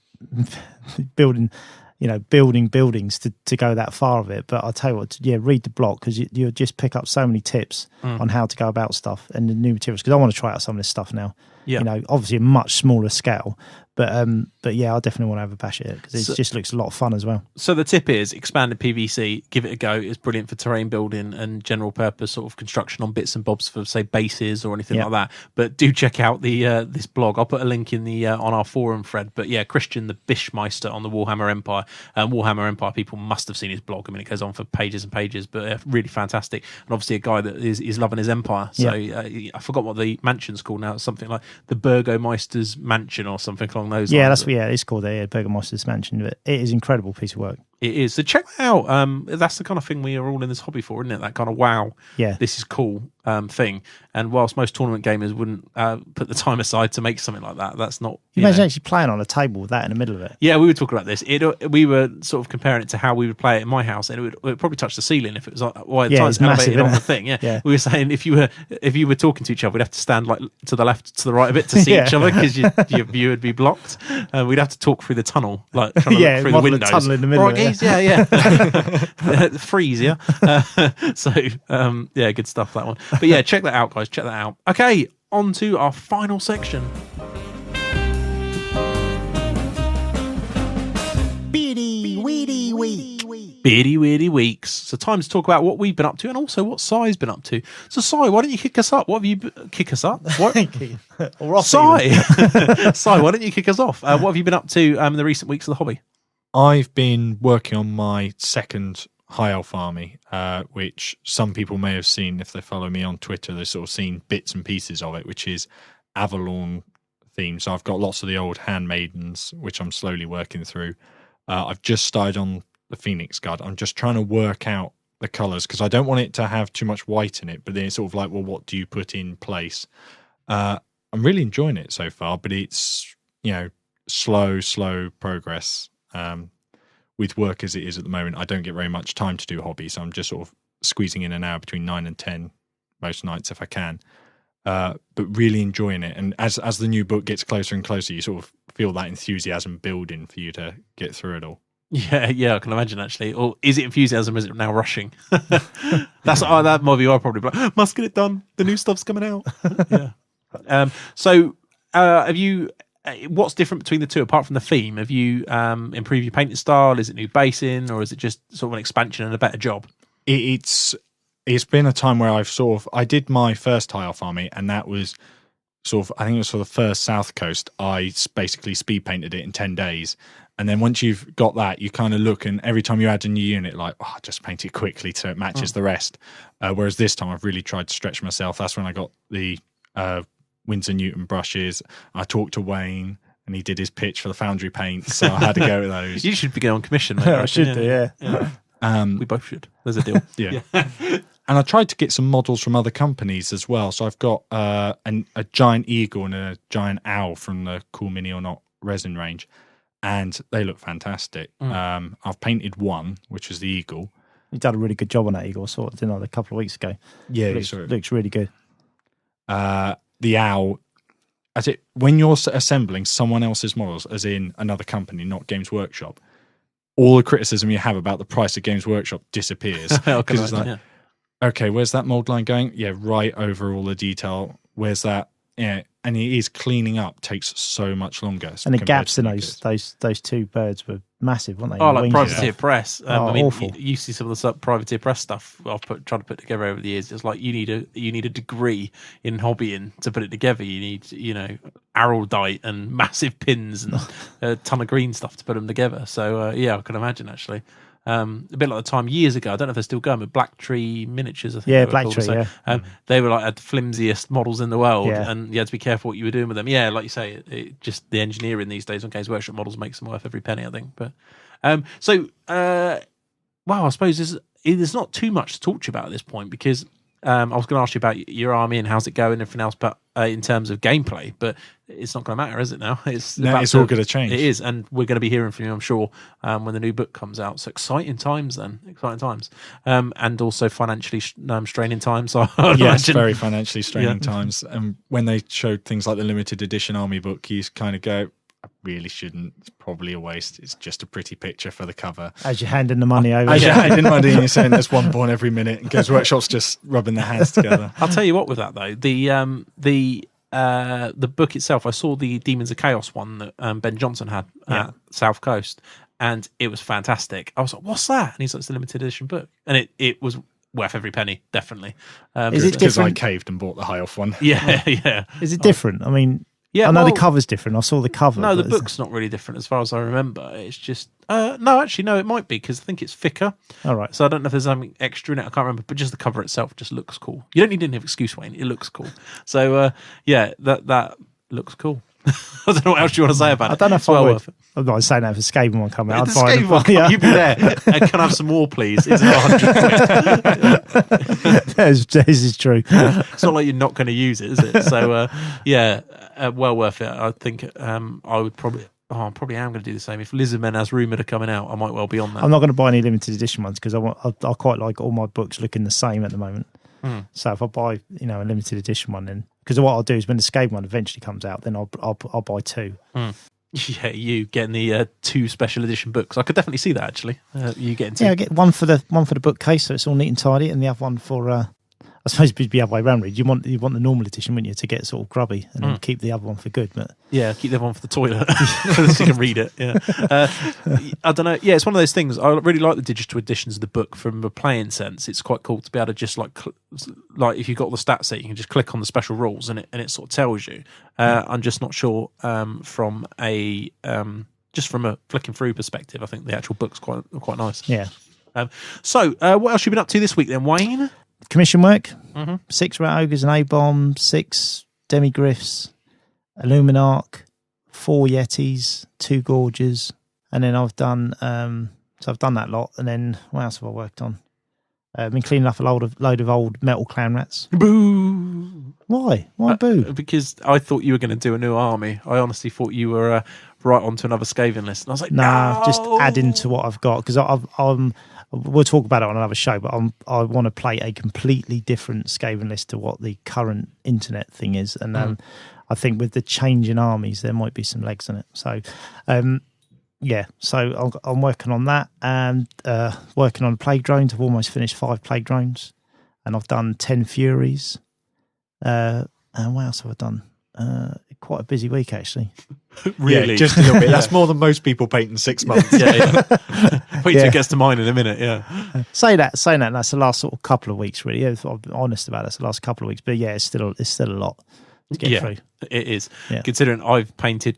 building buildings to go that far of it. But I'll tell you what, read the blog, because you'll just pick up so many tips on how to go about stuff and the new materials. Because I want to try out some of this stuff now. Yeah. Obviously a much smaller scale. But yeah, I definitely want to have a bash at it because it just looks a lot of fun as well. So the tip is expanded PVC, give it a go. It's brilliant for terrain building and general purpose sort of construction on bits and bobs for, say, bases or anything like that. But do check out the this blog. I'll put a link in the on our forum thread. But yeah, Christian the Bishmeister on the Warhammer Empire. Warhammer Empire people must have seen his blog. I mean, it goes on for pages and pages, but really fantastic. And obviously a guy that is loving his empire. So I forgot what the mansion's called now. It's something like the Burgomeister's Mansion or something along those lines. It's called the Burgomeister's Mansion. But it is incredible piece of work. It is. So check that out. That's the kind of thing we are all in this hobby for, isn't it? That kind of wow, this is cool thing. And whilst most tournament gamers wouldn't put the time aside to make something like that, that's not... You imagine actually playing on a table with that in the middle of it. Yeah, we were talking about this. We were sort of comparing it to how we would play it in my house, and it would probably touch the ceiling if it was it's elevated on the thing. Yeah. We were saying if you were talking to each other, we'd have to stand like to the left, to the right a bit to see each other because your view would be blocked. We'd have to talk through the tunnel, like trying to look through the windows. Tunnel in the middle. Right, please. Yeah. Freeze, yeah. Good stuff, that one. But yeah, check that out, guys. Check that out. Okay, on to our final section. Beardy Weirdy Weeks. So time to talk about what we've been up to and also what Si's been up to. So Si, why don't you kick us up? What have you kick us up? What? Si, why don't you kick us off? What have you been up to in the recent weeks of the hobby? I've been working on my second High Elf army, which some people may have seen if they follow me on Twitter. They've sort of seen bits and pieces of it, which is Avalon themed. So I've got lots of the old handmaidens, which I'm slowly working through. I've just started on the Phoenix Guard. I'm just trying to work out the colours because I don't want it to have too much white in it, but then it's sort of like, well, what do you put in place? I'm really enjoying it so far, but it's, slow progress. With work as it is at the moment, I don't get very much time to do hobby, so I'm just sort of squeezing in an hour between 9 and 10 most nights if I can. But really enjoying it. And as the new book gets closer and closer, you sort of feel that enthusiasm building for you to get through it all. Yeah, I can imagine actually. Or is it enthusiasm? Or is it now rushing? That might be why probably. But must get it done. The new stuff's coming out. Yeah. Have you? What's different between the two apart from the theme? Have you improved your painting style? Is it new basing, or is it just sort of an expansion and a better job? It's been a time where I did my first High Elf army, and that was I think it was for the first South Coast. I basically speed painted it in 10 days. And then once you've got that, you kind of look, and every time you add a new unit, just paint it quickly so it matches the rest. Whereas this time I've really tried to stretch myself. That's when I got the Winsor Newton brushes. I talked to Wayne and he did his pitch for the Foundry paints, so I had to go with those. You should be going on commission, mate. I should do, yeah. We both should. There's a deal. Yeah. And I tried to get some models from other companies as well. So I've got a giant eagle and a giant owl from the Cool Mini or Not resin range, and they look fantastic. I've painted one, which is the eagle. You did a really good job on that eagle, didn't I, a couple of weeks ago? Yeah, looks really good. The owl, when you're assembling someone else's models, as in another company, not Games Workshop, all the criticism you have about the price of Games Workshop disappears. Because it's like, okay, where's that mold line going? Yeah, right over all the detail. Where's that? Yeah, and it is cleaning up takes so much longer. And the gaps in those two birds were massive, weren't they? Oh, like Privateer Press. Awful. You see some of the Privateer Press stuff I've tried to put together over the years. It's like you need a degree in hobbying to put it together. You need araldite and massive pins and a ton of green stuff to put them together. So I can imagine actually. A bit like the time years ago, I don't know if they're still going, but Black Tree Miniatures, I think. Yeah, Black Tree, they were had the flimsiest models in the world, and you had to be careful what you were doing with them. Yeah, like you say, it just the engineering these days on Games Workshop models makes them worth every penny, I think. But I suppose there's not too much to talk to you about at this point because I was going to ask you about your army and how's it going and everything else, but in terms of gameplay, but it's not going to matter, is it now? It's all going to change. It is, and we're going to be hearing from you, I'm sure, when the new book comes out. So exciting times, and also financially straining times. So yes, very financially straining times. And when they showed things like the limited edition army book, you kind of go, I really shouldn't. It's probably a waste. It's just a pretty picture for the cover. As you're handing the money over. As you're handing money and you're saying there's one born every minute and Games Workshop's just rubbing their hands together. I'll tell you what with that though. The book itself, I saw the Demons of Chaos one that Ben Johnson had at South Coast, and it was fantastic. I was like, what's that? And he's like, it's a limited edition book. And it was worth every penny, definitely. Is it because I different? caved and bought the High Elf one. Yeah. Is it different? I mean... Yeah, I know the cover's different. I saw the cover. No, the book's not really different as far as I remember. It's just... no, it might be because I think it's thicker. All right. So I don't know if there's something extra in it. I can't remember. But just the cover itself just looks cool. You don't need any excuse, Wayne. It looks cool. So, that looks cool. I don't know what else you want to say about it. I don't know if I would. I'm not saying that if a Skaven one come out. The Skaven one, you'd be there. Can I have some more, please? It's £100. This is true. It's not like you're not going to use it, is it? So, well worth it. I think I would probably... Oh, I probably am going to do the same. If Lizardmen as rumoured are coming out, I might well be on that. I'm not going to buy any limited edition ones because I quite like all my books looking the same at the moment. So if I buy a limited edition one, then because what I'll do is when the Skaven one eventually comes out, then I'll buy two. Yeah, you getting the 2 special edition books. I could definitely see that actually. You getting 2. Yeah, I get one for the bookcase, so it's all neat and tidy, and the other one for. I suppose it'd be the other way around. You want the normal edition, wouldn't you, to get sort of grubby, and then keep the other one for good. But yeah, keep the other one for the toilet so you can read it. Yeah, I don't know. Yeah, it's one of those things. I really like the digital editions of the book from a playing sense. It's quite cool to be able to just like if you've got the stat set, you can just click on the special rules and it sort of tells you. I'm just not sure from a flicking through perspective. I think the actual book's quite nice. Yeah. So what else have you been up to this week then, Wayne? Commission work, 6 Rat Ogres and A-Bomb, 6 Demigriffs, Illuminarch, 4 Yetis, 2 Gorges, and then I've done I've done that lot, and then what else have I worked on? I've been cleaning up a load of old metal clan rats. Boo! Why boo? Because I thought you were going to do a new army. I honestly thought you were right onto another Skaven list, and I was like, nah, no! Just add into what I've got, because I'm we'll talk about it on another show, but I want to play a completely different Skaven list to what the current internet thing is. And I think with the change in armies, there might be some legs in it. So, so I'm working on that and working on plague drones. I've almost finished 5 plague drones, and I've done 10 Furies. And what else have I done? Quite a busy week, actually. Really? Yeah, just a little bit. That's more than most people paint in 6 months. Yeah. Wait till it gets to mine in a minute, yeah. Saying that, that's the last sort of couple of weeks, really. I'll be honest about it, it's the last couple of weeks. But yeah, it's still a lot to get through. It is. Yeah. Considering I've painted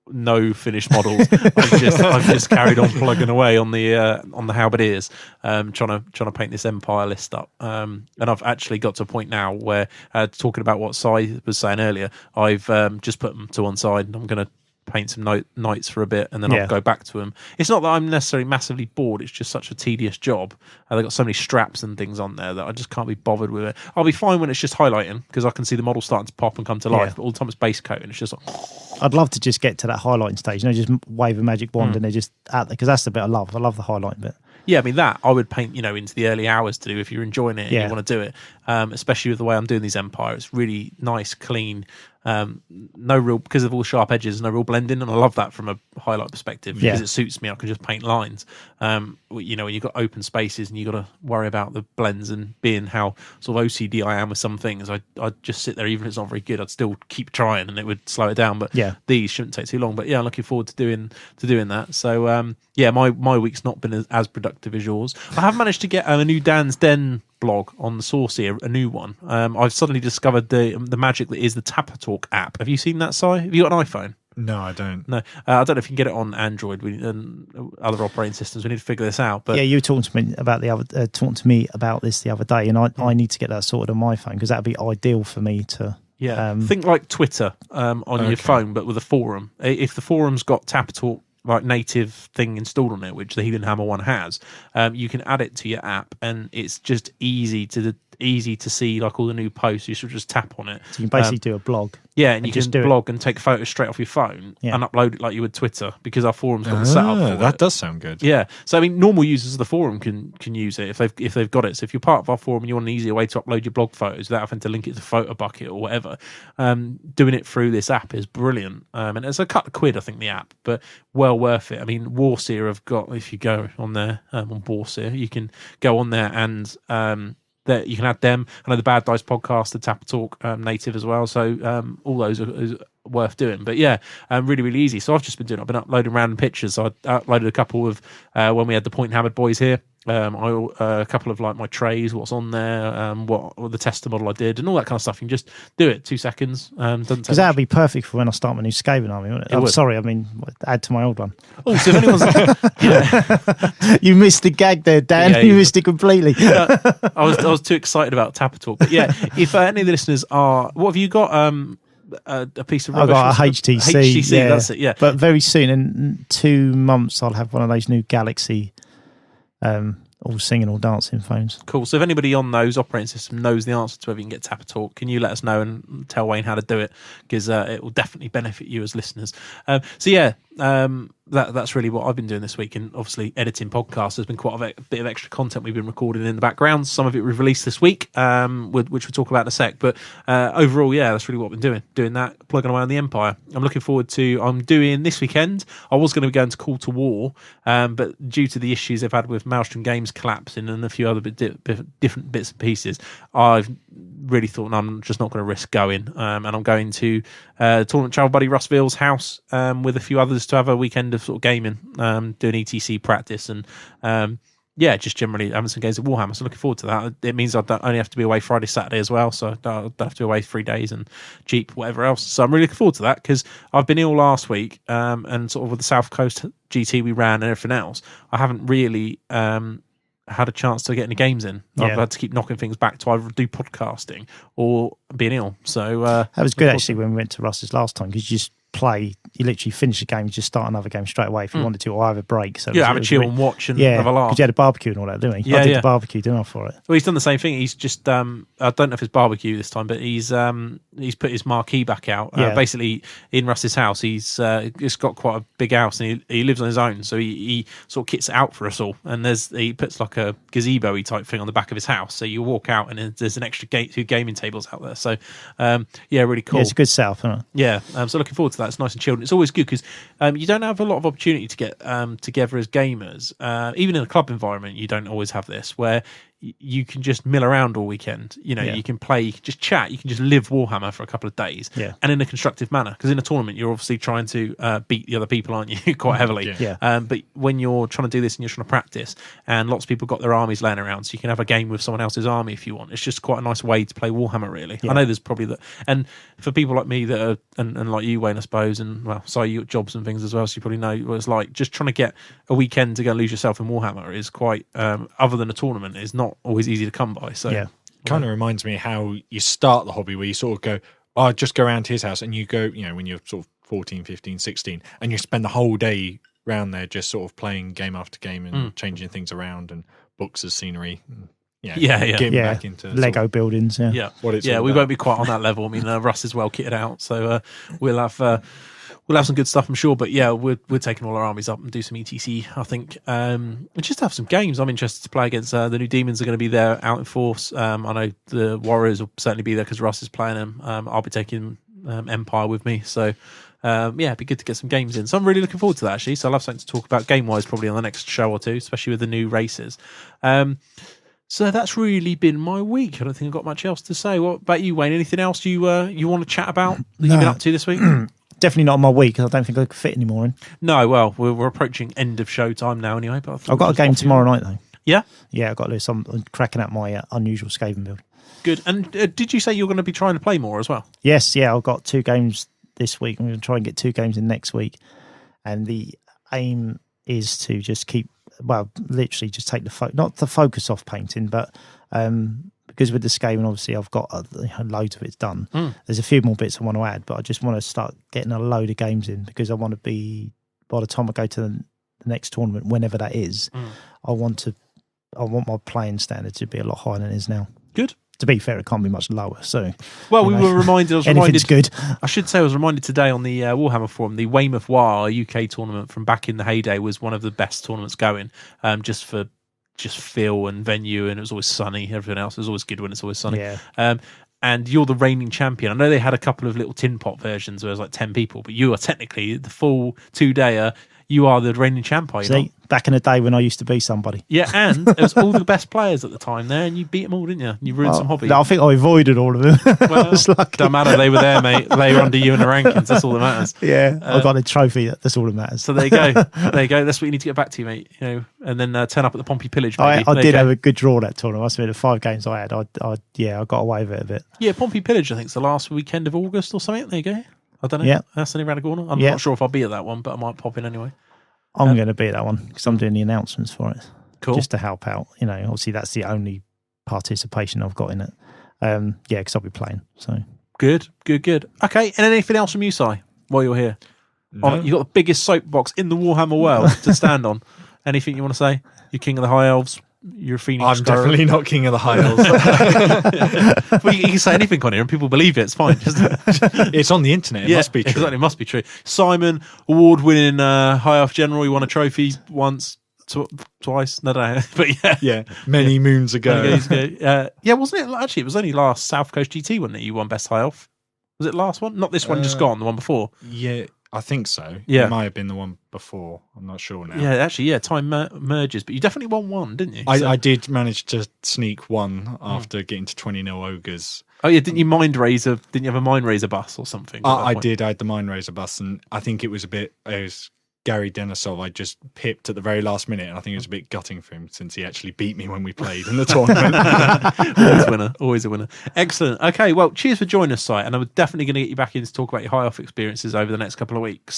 no finished models, I've just carried on plugging away on the halberdiers, trying to paint this Empire list up. And I've actually got to a point now where, talking about what Si was saying earlier, I've just put them to one side, and I'm going to paint some knights for a bit, and then I'll go back to them. It's not that I'm necessarily massively bored, it's just such a tedious job. They've got so many straps and things on there that I just can't be bothered with it. I'll be fine when it's just highlighting, because I can see the model starting to pop and come to life, but all the time it's base coat, and it's just like... I'd love to just get to that highlighting stage, just wave a magic wand and they're just out there, because that's the bit I love. I love the highlighting bit. Yeah, I mean, that I would paint, into the early hours to do if you're enjoying it and you want to do it. Especially with the way I'm doing these Empire. It's really nice, clean, no real, because of all the sharp edges, no real blending, and I love that from a highlight perspective because it suits me. I can just paint lines. When you've got open spaces and you've got to worry about the blends, and being how sort of OCD I am with some things, I'd just sit there, even if it's not very good, I'd still keep trying and it would slow it down. But these shouldn't take too long. But yeah, I'm looking forward to doing that. So my week's not been as productive as yours. I have managed to get a new Dan's Den blog on the Saucy, a new one. I've suddenly discovered the magic that is the Tapper Talk app. Have you seen that, Si? Have you got an iPhone? No, I don't. No, I don't know if you can get it on Android and other operating systems. We need to figure this out. But you were talking to me about this the other day, and I need to get that sorted on my phone, because that'd be ideal for me to. Yeah, think like Twitter on your phone, but with a forum. If the forum's got Tapper Talk like native thing installed on it, which the Heelanhammer one has, you can add it to your app, and it's just easy to see like all the new posts. You should just tap on it. So you can basically do a blog. Yeah, and you can blog and take photos straight off your phone and upload it like you would Twitter, because our forum's got the setup for that it. Does sound good. Yeah, so I mean, normal users of the forum can use it if they've got it. So if you're part of our forum and you want an easier way to upload your blog photos without having to link it to PhotoBucket or whatever, doing it through this app is brilliant. And it's a couple of quid, I think, the app, but well worth it. I mean, Warseer have got, if you go on there on Warseer, you can go on there and that you can add them. I know the Bad Dice podcast, the Tapper Talk native as well. So all those are worth doing. But yeah, really, really easy. So I've just been uploading random pictures. So I uploaded a couple of when we had the Point Hammered boys here. A couple of like my trays, what's on there, what the tester model I did, and all that kind of stuff. You can just do it 2 seconds. Because that would be perfect for when I start my new Skaven army, wouldn't it? Sorry, I mean, add to my old one. Oh, so if anyone's you missed the gag there, Dan. Yeah, you missed it completely. I was too excited about Tapper Talk. But yeah, if any of the listeners are, what have you got? A piece of rubbish. I've got a HTC. HTC, that's it. Yeah, but very soon, in 2 months, I'll have one of those new Galaxy. All singing, all dancing phones. Cool. So if anybody on those operating systems knows the answer to whether you can get Tapper Talk, can you let us know and tell Wayne how to do it? Because it will definitely benefit you as listeners. So yeah, that's really what I've been doing this week, and obviously editing podcasts. There's been quite a bit of extra content we've been recording in the background. Some of it we've released this week, which we'll talk about in a sec. But overall, that's really what I've been doing that, plugging away on the Empire. I'm looking forward to. I'm doing this weekend. I was going to be going to Call to War, but due to the issues they've had with Maelstrom Games collapsing and a few other different bits and pieces, I've really thought I'm just not going to risk going, and I'm going to tournament travel buddy Russ Veal's house with a few others to have a weekend of sort of gaming, doing ETC practice, and just generally having some games of Warhammer. So looking forward to that. It means I don't only have to be away Friday, Saturday as well, so I don't have to be away 3 days and cheap, whatever else. So I'm really looking forward to that, because I've been ill last week, and sort of with the South Coast GT we ran and everything else, I haven't really had a chance to get any games in. I've had to keep knocking things back to either do podcasting or being ill. So that was good actually when we went to Russ's last time, because you just play, you literally finish a game, you just start another game straight away if you wanted to, or have a break. So have a chill and watch and have a laugh. Because you had a barbecue and all that, didn't he? I did the barbecue, didn't I, for it? Well, he's done the same thing. He's just I don't know if it's barbecue this time, but he's put his marquee back out. Basically, in Russ's house, he's got quite a big house, and he lives on his own, so he sort of kits it out for us all. And he puts like a gazebo-y type thing on the back of his house, so you walk out and there's an extra 2 gaming tables out there. So really cool. Yeah, it's a good setup, isn't it? Yeah, so looking forward to that. It's nice and chilled. It's always good because you don't have a lot of opportunity to get together as gamers. Even in a club environment, you don't always have this, where you can just mill around all weekend. You can play, you can just chat, you can just live Warhammer for a couple of days, and in a constructive manner. Because in a tournament, you're obviously trying to beat the other people, aren't you? Quite heavily. But when you're trying to do this and you're trying to practice, and lots of people got their armies laying around, so you can have a game with someone else's army if you want. It's just quite a nice way to play Warhammer, really. I know there's probably that, and for people like me that are, and like you, Wayne, I suppose, and you got jobs and things as well, so you probably know what it's like. Just trying to get a weekend to go and lose yourself in Warhammer is quite, other than a tournament, is not always easy to come by. So kind of reminds me how you start the hobby, where you sort of go, just go around to his house, and you go, when you're sort of 14, 15, 16, and you spend the whole day round there just sort of playing game after game and changing things around, and books as scenery. Getting back into Lego buildings. What it's we won't be quite on that level. I mean, Russ is well kitted out, so we'll have some good stuff, I'm sure. But we're taking all our armies up and do some ETC, I think. And just have some games. I'm interested to play against the new Demons are going to be there out in force. I know the Warriors will certainly be there because Russ is playing them. I'll be taking Empire with me. So it'd be good to get some games in. So I'm really looking forward to that, actually. So I'll have something to talk about game-wise probably on the next show or two, especially with the new races. So that's really been my week. I don't think I've got much else to say. What about you, Wayne? Anything else you want to chat about that you've been up to this week? Definitely not on my week, because I don't think I could fit anymore in. No, well, we're approaching end of show time now anyway. But I've got a game tomorrow night, though. Yeah? Yeah, I've got to do some cracking out my unusual Skaven build. Good. And did you say you're going to be trying to play more as well? Yes, I've got 2 games this week. I'm going to try and get 2 games in next week. And the aim is to just keep, literally just take not the focus off painting, but because with the Skaven, obviously, I've got loads of it's done. There's a few more bits I want to add, but I just want to start getting a load of games in, because I want to be, by the time I go to the next tournament, whenever that is, I want my playing standard to be a lot higher than it is now. Good. To be fair, it can't be much lower. So, we were reminded. Anything's good. I should say, I was reminded today on the Warhammer forum, the Weymouth War UK tournament from back in the heyday was one of the best tournaments going. Just for feel and venue, and it was always sunny. Everything else is always good when it's always sunny. Yeah. And you're the reigning champion. I know they had a couple of little tin pot versions where it was like 10 people, but you are technically the full 2-dayer. You are the reigning champion. See, back in the day when I used to be somebody. Yeah, and it was all the best players at the time there, and you beat them all, didn't you? You ruined some hobbies. No, I think I avoided all of them. Well, don't matter. They were there, mate. They were under you in the rankings. That's all that matters. Yeah, I got a trophy. That's all that matters. So there you go. There you go. That's what you need to get back to, mate. And then turn up at the Pompey Pillage. Maybe. I did have a good draw that tournament. I must admit, the 5 games I had, I got away with it a bit. Yeah, Pompey Pillage, I think it's the last weekend of August or something. There you go. I don't know. Yeah. That's only around the corner. I'm not sure if I'll be at that one, but I might pop in anyway. I'm going to be at that one because I'm doing the announcements for it. Cool. Just to help out. Obviously that's the only participation I've got in it. Because I'll be playing. So Good. Okay, and anything else from you, Si, while you're here? No. You've got the biggest soapbox in the Warhammer world to stand on. Anything you want to say? You're king of the high elves. you're a Phoenix. I'm scorer. definitely not king of the high elves. Well, you can say anything on here and people believe it. It's fine. It's on the internet. It must be true. Exactly, it must be true. Simon, award-winning High Elf General. He won a trophy once, twice. No, but Yeah, many moons ago. Wasn't it? Actually, it was only last South Coast GT one that you won Best High Elf. Was it last one? Not this one, just gone. The one before. Yeah, I think so. Yeah. It might have been the one before. I'm not sure now. Yeah, actually, time merges. But you definitely won one, didn't you? I did manage to sneak one after getting to 20-0 ogres. Oh yeah, didn't you Didn't you have a mind razor bus or something? I did. I had the Mind Razor bus, and I think it was Gary Denisov. I just pipped at the very last minute, and I think it was a bit gutting for him since he actually beat me when we played in the tournament. Always a winner. Excellent. Okay, well, cheers for joining us, Si, and I'm definitely going to get you back in to talk about your high elf experiences over the next couple of weeks.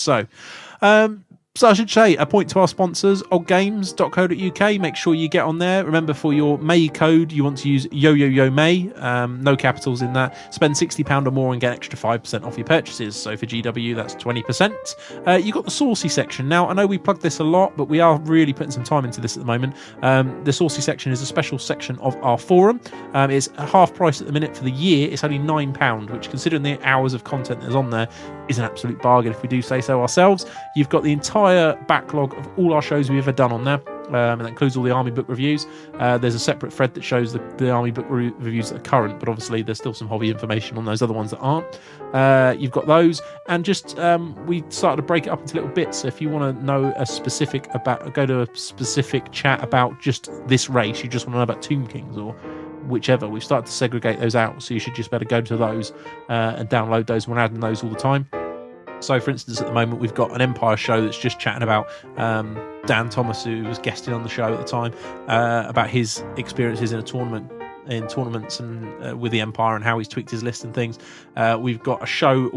So I should say, a point to our sponsors, oddgames.co.uk. Make sure you get on there. Remember, for your May code, you want to use YoYoYoMay. No capitals in that. Spend £60 or more and get an extra 5% off your purchases. So for GW, that's 20%. You've got the Saucy section. Now, I know we plug this a lot, but we are really putting some time into this at the moment. The Saucy section is a special section of our forum. It's half price at the minute for the year. It's only £9, which, considering the hours of content that's on there, is an absolute bargain if we do say so ourselves. You've got the entire backlog of all our shows we've ever done on there, and that includes all the army book reviews. There's a separate thread that shows the army book reviews that are current, but obviously there's still some hobby information on those other ones that aren't. You've got those, and just we started to break it up into little bits. So if you want to know go to a specific chat about just this race, you just want to know about Tomb Kings or whichever, we've started to segregate those out, so you should just better go to those and download those. We're adding those all the time. So, for instance, at the moment, we've got an Empire show that's just chatting about Dan Thomas, who was guesting on the show at the time, about his experiences in tournaments and with the Empire and how he's tweaked his list and things. We've got a show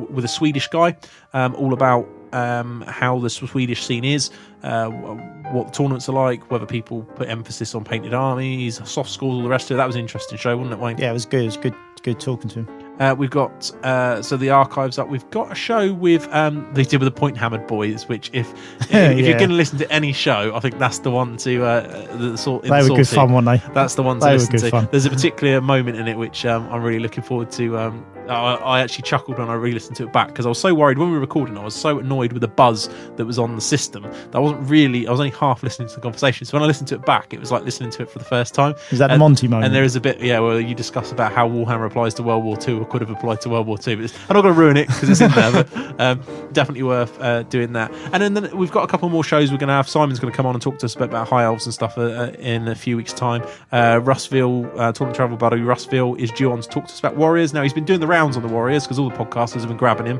with a Swedish guy, all about how the Swedish scene is, what the tournaments are like, whether people put emphasis on painted armies, soft scores, all the rest of it. That was an interesting show, wasn't it, Wayne? Yeah, it was good. It was good talking to him. We've got so the archives up. We've got a show with they did with the Point Hammered Boys, which if you're going to listen to any show, I think that's the one to They were good fun, weren't they? That's the one to listen to. Fun. There's a particular moment in it which I'm really looking forward to. I actually chuckled when I re-listened to it back because I was so worried when we were recording. I was so annoyed with the buzz that was on the system that I was only half listening to the conversation. So when I listened to it back, it was like listening to it for the first time. Is that the Monty moment? And there is a bit, where you discuss about how Warhammer applies to World War II or could have applied to World War II. But I'm not going to ruin it because it's in there, but definitely worth doing that. And then we've got a couple more shows we're going to have. Simon's going to come on and talk to us about High Elves and stuff in a few weeks' time. Russville, Tournament Travel Buddy Russville is due on to talk to us about Warriors. Now, he's been doing the rounds on the Warriors because all the podcasters have been grabbing him,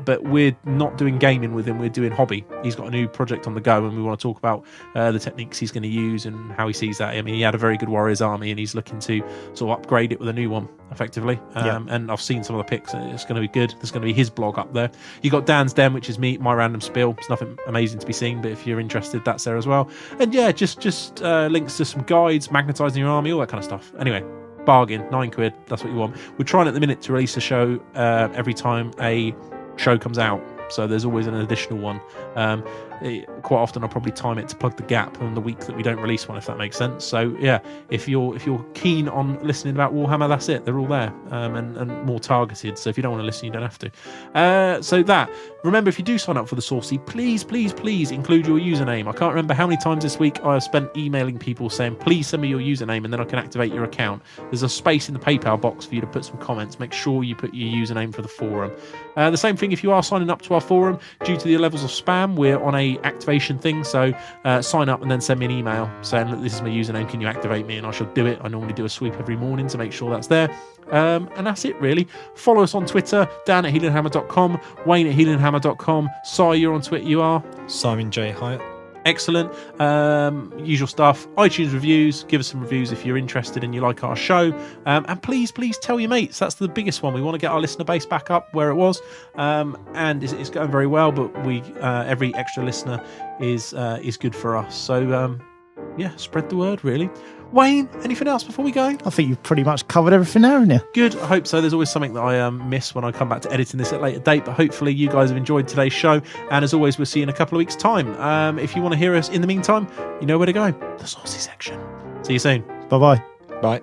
but we're not doing gaming with him, we're doing hobby. He's got a new project on the go and we want to talk about the techniques he's going to use and how he sees that. I mean, he had a very good Warriors army and he's looking to sort of upgrade it with a new one effectively. And I've seen some of the pics and it's going to be good. There's going to be his blog up there. You got Dan's Den, which is my random spiel. It's nothing amazing to be seen, but if you're interested, that's there as well. And just links to some guides, magnetizing your army, all that kind of stuff. Anyway, bargain, £9, that's what you want. We're trying at the minute to release a show every time a show comes out, so there's always an additional one. Quite often I'll probably time it to plug the gap on the week that we don't release one, if that makes sense. So yeah, if you're keen on listening about Warhammer, that's it, they're all there, and more targeted. So if you don't want to listen, you don't have to. So that, remember, if you do sign up for the Saucy, please include your username. I can't remember how many times this week I have spent emailing people saying please send me your username and then I can activate your account. There's a space in the PayPal box for you to put some comments. Make sure you put your username for the forum. The same thing if you are signing up to our forum. Due to the levels of spam, we're on a activation thing, so sign up and then send me an email saying, look, this is my username, can you activate me? And I shall do it. I normally do a sweep every morning to make sure that's there. And that's it, really. Follow us on Twitter, Dan at Heelanhammer.com, Wayne at Heelanhammer.com. Si, you're on Twitter, you are? Simon J. Hyatt. Excellent. Usual stuff. iTunes reviews. Give us some reviews if you're interested and you like our show. And please tell your mates. That's the biggest one. We want to get our listener base back up where it was. And it's going very well, but every extra listener is good for us. So yeah, spread the word, really. Wayne, anything else before we go? I think you've pretty much covered everything there, haven't you? Good. I hope so. There's always something that I miss when I come back to editing this at a later date, but hopefully you guys have enjoyed today's show. And as always, we'll see you in a couple of weeks' time. If you want to hear us in the meantime, you know where to go. The Saucy section. See you soon. Bye-bye. Bye.